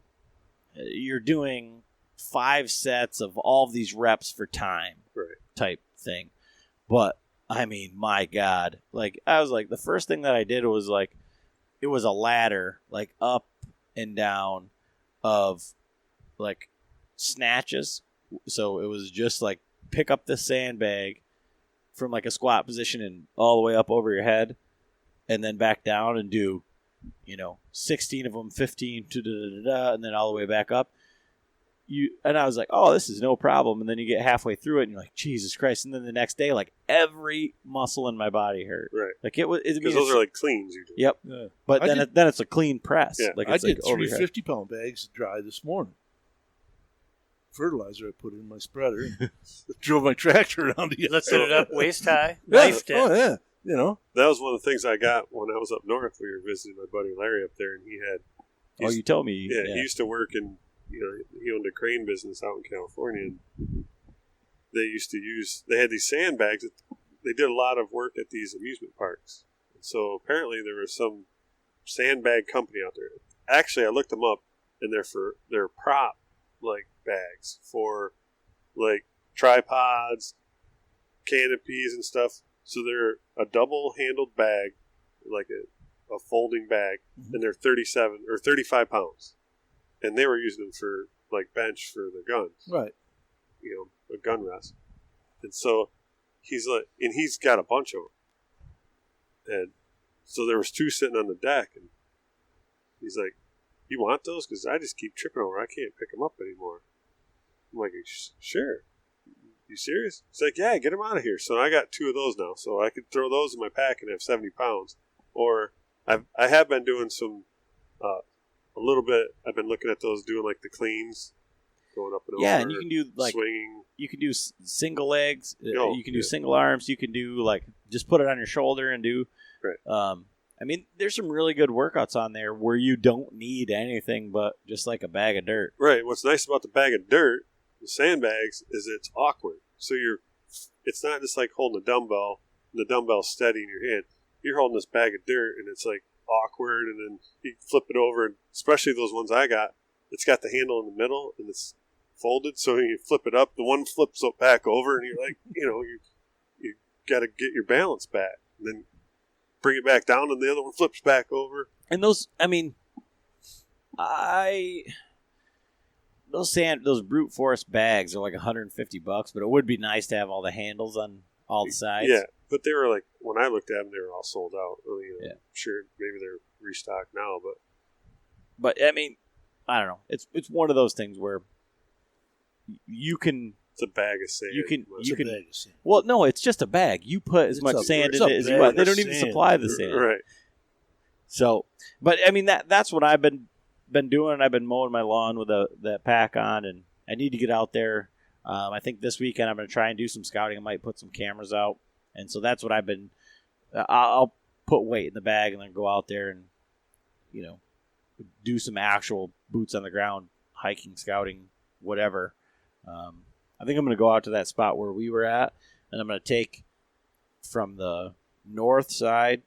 you're doing 5 sets of all of these reps for time, right, type thing. But I mean, my God, like I was like the first thing that I did was like it was a ladder, like up and down of like snatches. So it was just like pick up the sandbag from like a squat position and all the way up over your head and then back down and do 16 of them, 15 and then all the way back up. And I was like, oh, this is no problem. And then you get halfway through it and you're like, Jesus Christ. And then the next day, like every muscle in my body hurt. right, Like it was, because those are like cleans you do. yep. Yeah. But I then it's a clean press. Yeah. Like I it's did like over 3 your head. 50-pound bags dry this morning. Fertilizer I put in my spreader. Drove my tractor around the Lifted it up waist high, Yeah. knifed it. Oh yeah, That was one of the things I got when I was up north. We were visiting my buddy Larry up there, and Oh, you told me. he used to work in, he owned a crane business out in California, and they had these sandbags. They did a lot of work at these amusement parks. And so apparently there was some sandbag company out there. Actually, I looked them up, and they're prop like bags for like tripods, canopies, and stuff. So they're a double-handled bag, like a folding bag, and they're 37 or 35 pounds. and they were using them for like bench for their guns, Right. A gun rest. And so he's got a bunch of them, and so there was 2 sitting on the deck, and he's like, "You want those? Because I just keep tripping over. I can't pick them up anymore." I'm like, "Sure. You serious?" He's like, "Yeah, get them out of here." So I got 2 of those now, so I could throw those in my pack and have 70 pounds. Or I have been doing some a little bit. I've been looking at those, doing like the cleans, going up and over. Yeah, and you can do like swinging. you can do single legs. Oh, you can do yeah. single arms. You can do like just put it on your shoulder and do. Right. I mean, there's some really good workouts on there where you don't need anything but just like a bag of dirt. Right. What's nice about the bag of dirt, the sandbags, is it's awkward. So it's not just like holding a dumbbell and the dumbbell's steady in your hand. You're holding this bag of dirt and it's like awkward, and then you flip it over, and especially those ones I got, it's got the handle in the middle and it's folded, so you flip it up, the one flips up back over, and you're like, you got to get your balance back, and then bring it back down, and the other one flips back over. And those, I mean, those brute force bags are like $150, but it would be nice to have all the handles on all the sides. Yeah, but they were like, when I looked at them, they were all sold out. I mean, Yeah. I'm sure maybe they're restocked now, But I mean, I don't know. It's one of those things where you can. it's a bag of sand. You can- It's you a can- bag of sand. Well, no, it's just a bag. You put as It's much a- sand it's in a it as you bag want. They of don't even sand. supply the sand. Right. So, but I mean that's what I've been doing. I've been mowing my lawn with that pack on, and I need to get out there. I think this weekend I'm going to try and do some scouting. I might put some cameras out, and so that's what I've been. I'll put weight in the bag and then go out there and do some actual boots on the ground hiking, scouting, whatever. I think I'm going to go out to that spot where we were at, and I'm going to take from the north side,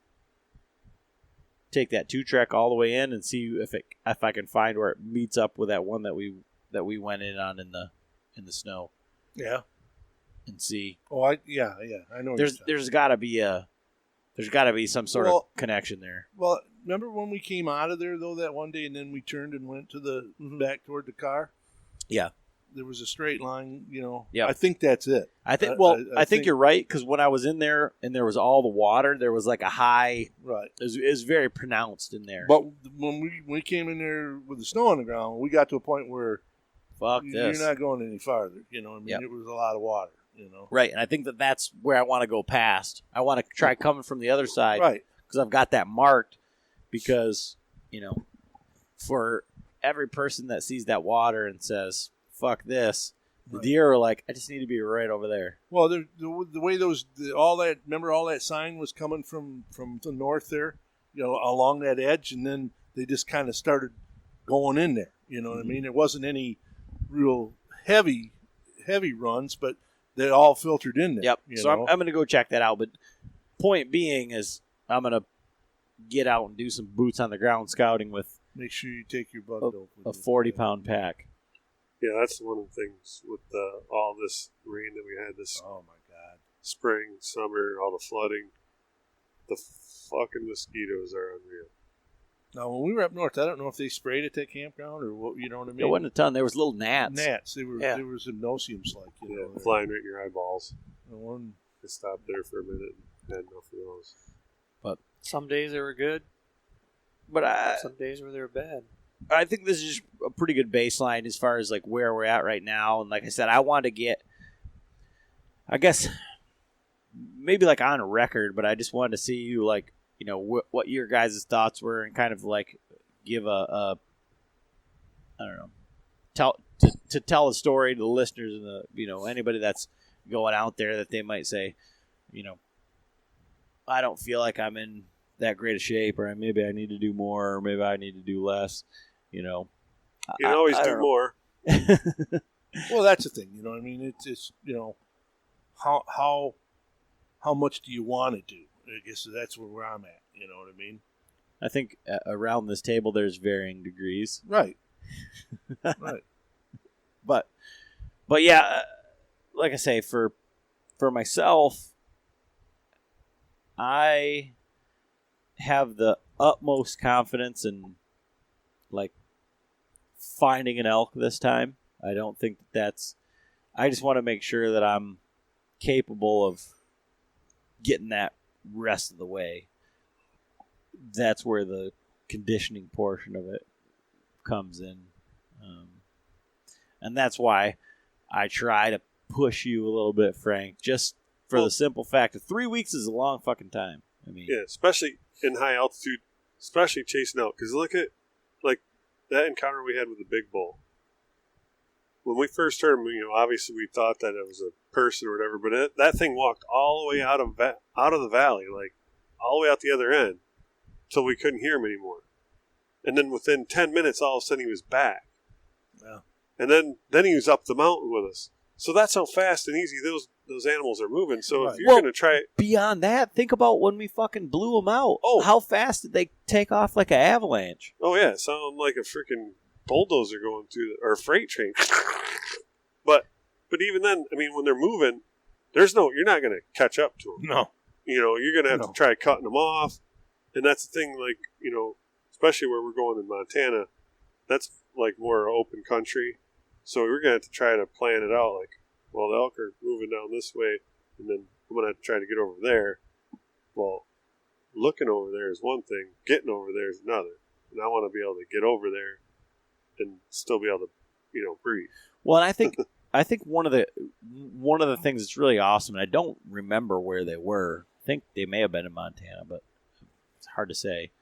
take that 2-track all the way in, and see if I can find where it meets up with that one that we went in on in the snow, Yeah. and see. Oh, I know. what you're saying. There's got to be some sort of connection there. Well, remember when we came out of there though that one day, and then we turned and went to the back toward the car? Yeah. There was a straight line, Yeah. I think that's it. I think. I think think- you're right, because when I was in there and there was all the water, there was like a high. Right. It was very pronounced in there. But when we came in there with the snow on the ground, we got to a point where Fuck you're this. not going any farther. I mean, Yep. it was a lot of water. Right, and I think that's where I want to go past. I want to try coming from the other side, Right. because I've got that marked. Because for every person that sees that water and says "fuck this," the Right. deer are like, "I just need to be right over there." Well, the way all that sign was coming from the north there, along that edge, and then they just kind of started going in there. You know what I mean? It wasn't any real heavy runs, but they all filtered in there. Yep. you So I'm know? going to go check that out. But point being is, I'm going to get out and do some boots on the ground scouting with Make sure you take your butt dope with a you. 40-pound pack. Yeah, that's one of the things with all this rain that we had this Oh my God! spring, summer, all the flooding. The fucking mosquitoes are unreal. Now, when we were up north, I don't know if they sprayed at that campground or what. You know what I mean? There wasn't a ton. There was little gnats. gnats. They were. Yeah. There was hypnoseums like Yeah, there. flying right in your eyeballs. The one. I stopped there for a minute and had enough of those. Some days they were good. But Some days where they were bad. I think this is just a pretty good baseline as far as like where we're at right now. And like I said, I want to get, I guess, maybe like on record, but I just wanted to see you like, what your guys' thoughts were, and kind of like give I don't know, tell a story to the listeners and anybody that's going out there that they might say, I don't feel like I'm in that great a shape, or maybe I need to do more, or maybe I need to do less. You can always do more. Well, that's the thing. You know what I mean? It's how much do you want to do? I guess that's where I'm at. You know what I mean? I think around this table there's varying degrees, Right. Right. but yeah, like I say, for myself, I have the utmost confidence in like finding an elk this time. I don't think that's. I just want to make sure that I'm capable of getting that rest of the way. That's where the conditioning portion of it comes in. And that's why I try to push you a little bit, Frank, just for the simple fact that 3 weeks is a long fucking time. I mean, yeah, especially in high altitude, especially chasing out. Because look at, like, that encounter we had with the big bull. When we first heard him, obviously we thought that it was a person or whatever, but that thing walked all the way out of the valley, like all the way out the other end, till we couldn't hear him anymore. And then within 10 minutes, all of a sudden he was back. Yeah. And then he was up the mountain with us. So that's how fast and easy those animals are moving. So if you're going to try it. Beyond that, think about when we fucking blew them out. Oh. How fast did they take off like an avalanche? Oh, yeah. It sounded like a freaking bulldozer going through, or a freight train. But even then, I mean, when they're moving, you're not going to catch up to them. No. You're going to have to try cutting them off. And that's the thing, like, especially where we're going in Montana, that's like more open country. So we're going to have to try to plan it out, like, well, the elk are moving down this way, and then I'm going to have to try to get over there. Well, looking over there is one thing, getting over there is another. And I want to be able to get over there and still be able to, breathe. Well, and I think one of the things that's really awesome, and I don't remember where they were. I think they may have been in Montana, but it's hard to say.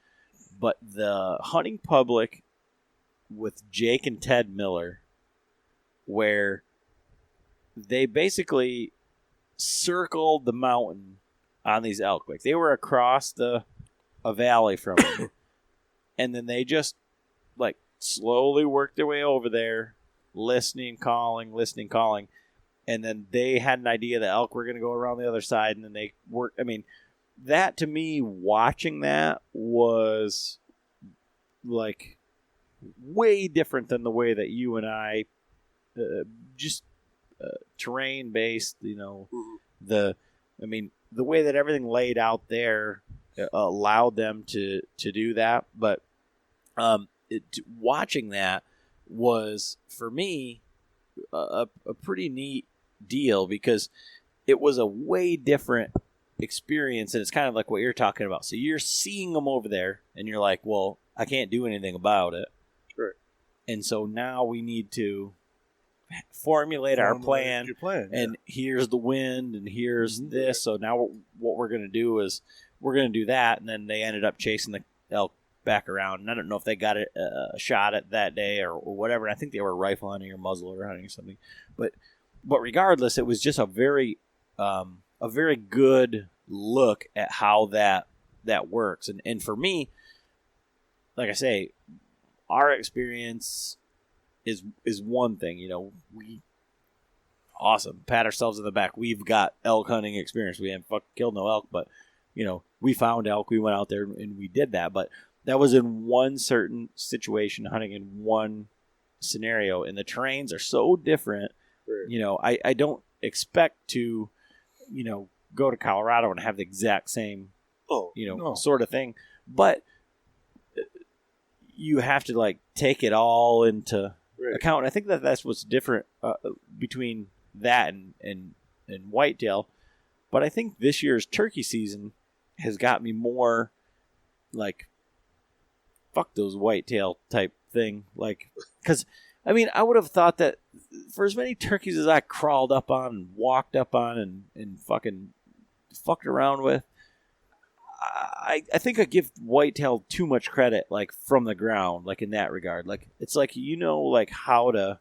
But the hunting public with Jake and Ted Miller, where they basically circled the mountain on these elk. Like they were across a valley from them, and then they just like slowly worked their way over there, listening, calling, and then they had an idea the elk were going to go around the other side, and then they worked. I mean, that to me, watching that was like way different than the way that you and I just terrain based, the way that everything laid out there allowed them to do that. But watching that was for me a pretty neat deal because it was a way different experience, and it's kind of like what you're talking about. So you're seeing them over there and you're like, well, I can't do anything about it. Right. And so now we need to formulate our plan, and here's the wind, and here's this. So now what we're going to do is we're going to do that, and then they ended up chasing the elk back around. And I don't know if they got a shot at that day or whatever. I think they were rifle hunting or muzzleloader hunting or something. But regardless, it was just a very good look at how that works. And for me, like I say, our experience is one thing, we pat ourselves in the back. We've got elk hunting experience. We haven't killed no elk, but we found elk. We went out there and we did that. But that was in one certain situation, hunting in one scenario, and the terrains are so different. Right. I don't expect to, go to Colorado and have the exact same, sort of thing, but you have to like take it all into account. And I think that's what's different between that and whitetail. But I think this year's turkey season has got me more like fuck those whitetail type thing. Like, because I would have thought that for as many turkeys as I crawled up on and walked up on and fucking fucked around with, I think I give whitetail too much credit, like from the ground, like in that regard. Like it's like like how to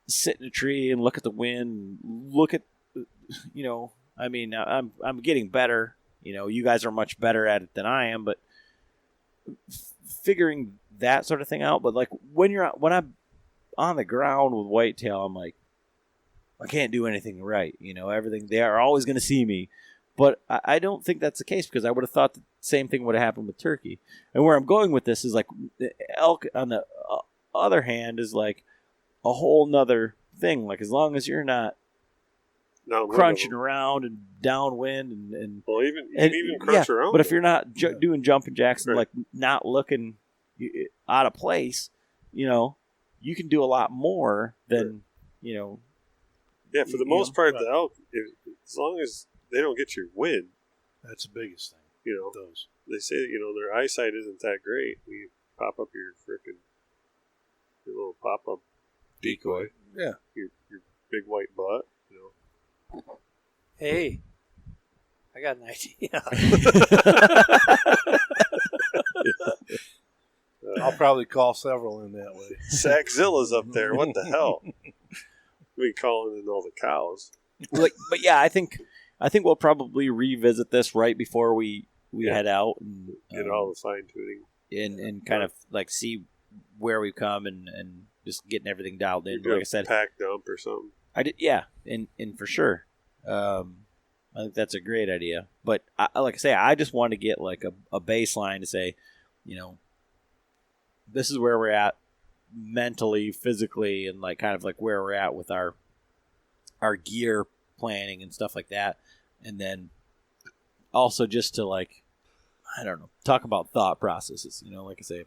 sit in a tree and look at the wind, look at I'm getting better. You guys are much better at it than I am, but figuring that sort of thing out. But like when I'm on the ground with whitetail, I'm like, I can't do anything right. Everything, they are always going to see me. But I don't think that's the case, because I would have thought the same thing would have happened with turkey. And where I'm going with this is like elk, on the other hand, is like a whole nother thing. Like as long as you're not crunching around and downwind and well, even crunch around. But if you're not doing jumping jacks and like not looking out of place, you can do a lot more than, Yeah, for the most part, the elk, as long as they don't get your wind, That's the biggest thing. Those. They say their eyesight isn't that great. You pop up your little pop up decoy. Yeah. Your big white butt. Hey, I got an idea. I'll probably call several in that way. Sackzilla's up there. What the hell? We calling in all the cows. but yeah, I think we'll probably revisit this right before we head out and get all the fine tuning and kind of like see where we've come and just getting everything dialed in. Like I said, pack dump or something. I did, yeah, and for sure. I think that's a great idea. But like I say, I just want to get like a baseline to say, this is where we're at mentally, physically, and like kind of like where we're at with our gear planning and stuff like that. And then also just to like, I don't know, talk about thought processes. Like I say,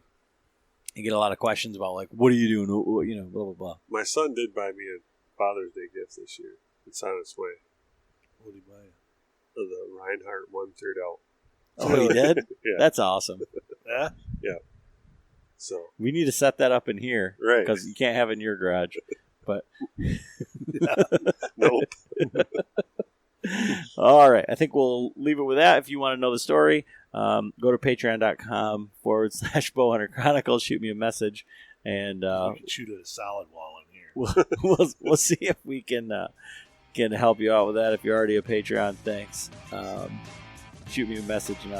you get a lot of questions about like, what are you doing? Blah blah blah. My son did buy me a Father's Day gift this year. It's on its way. What did he buy? The Reinhardt 1/3 elk. Oh, he did? Yeah. That's awesome. Yeah. Yeah. So we need to set that up in here, right? Because you can't have it in your garage. But nope. All right, I think we'll leave it with that. If you want to know the story, go to patreon.com/Bowhunter Chronicles. Shoot me a message, and we can shoot at a solid wall in here. we'll see if we can help you out with that. If you're already a Patreon, thanks. Shoot me a message, and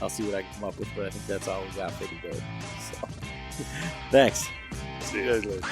I'll see what I can come up with. But I think that's all we got for today. So, thanks. See you guys later.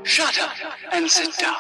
Shut up and sit down.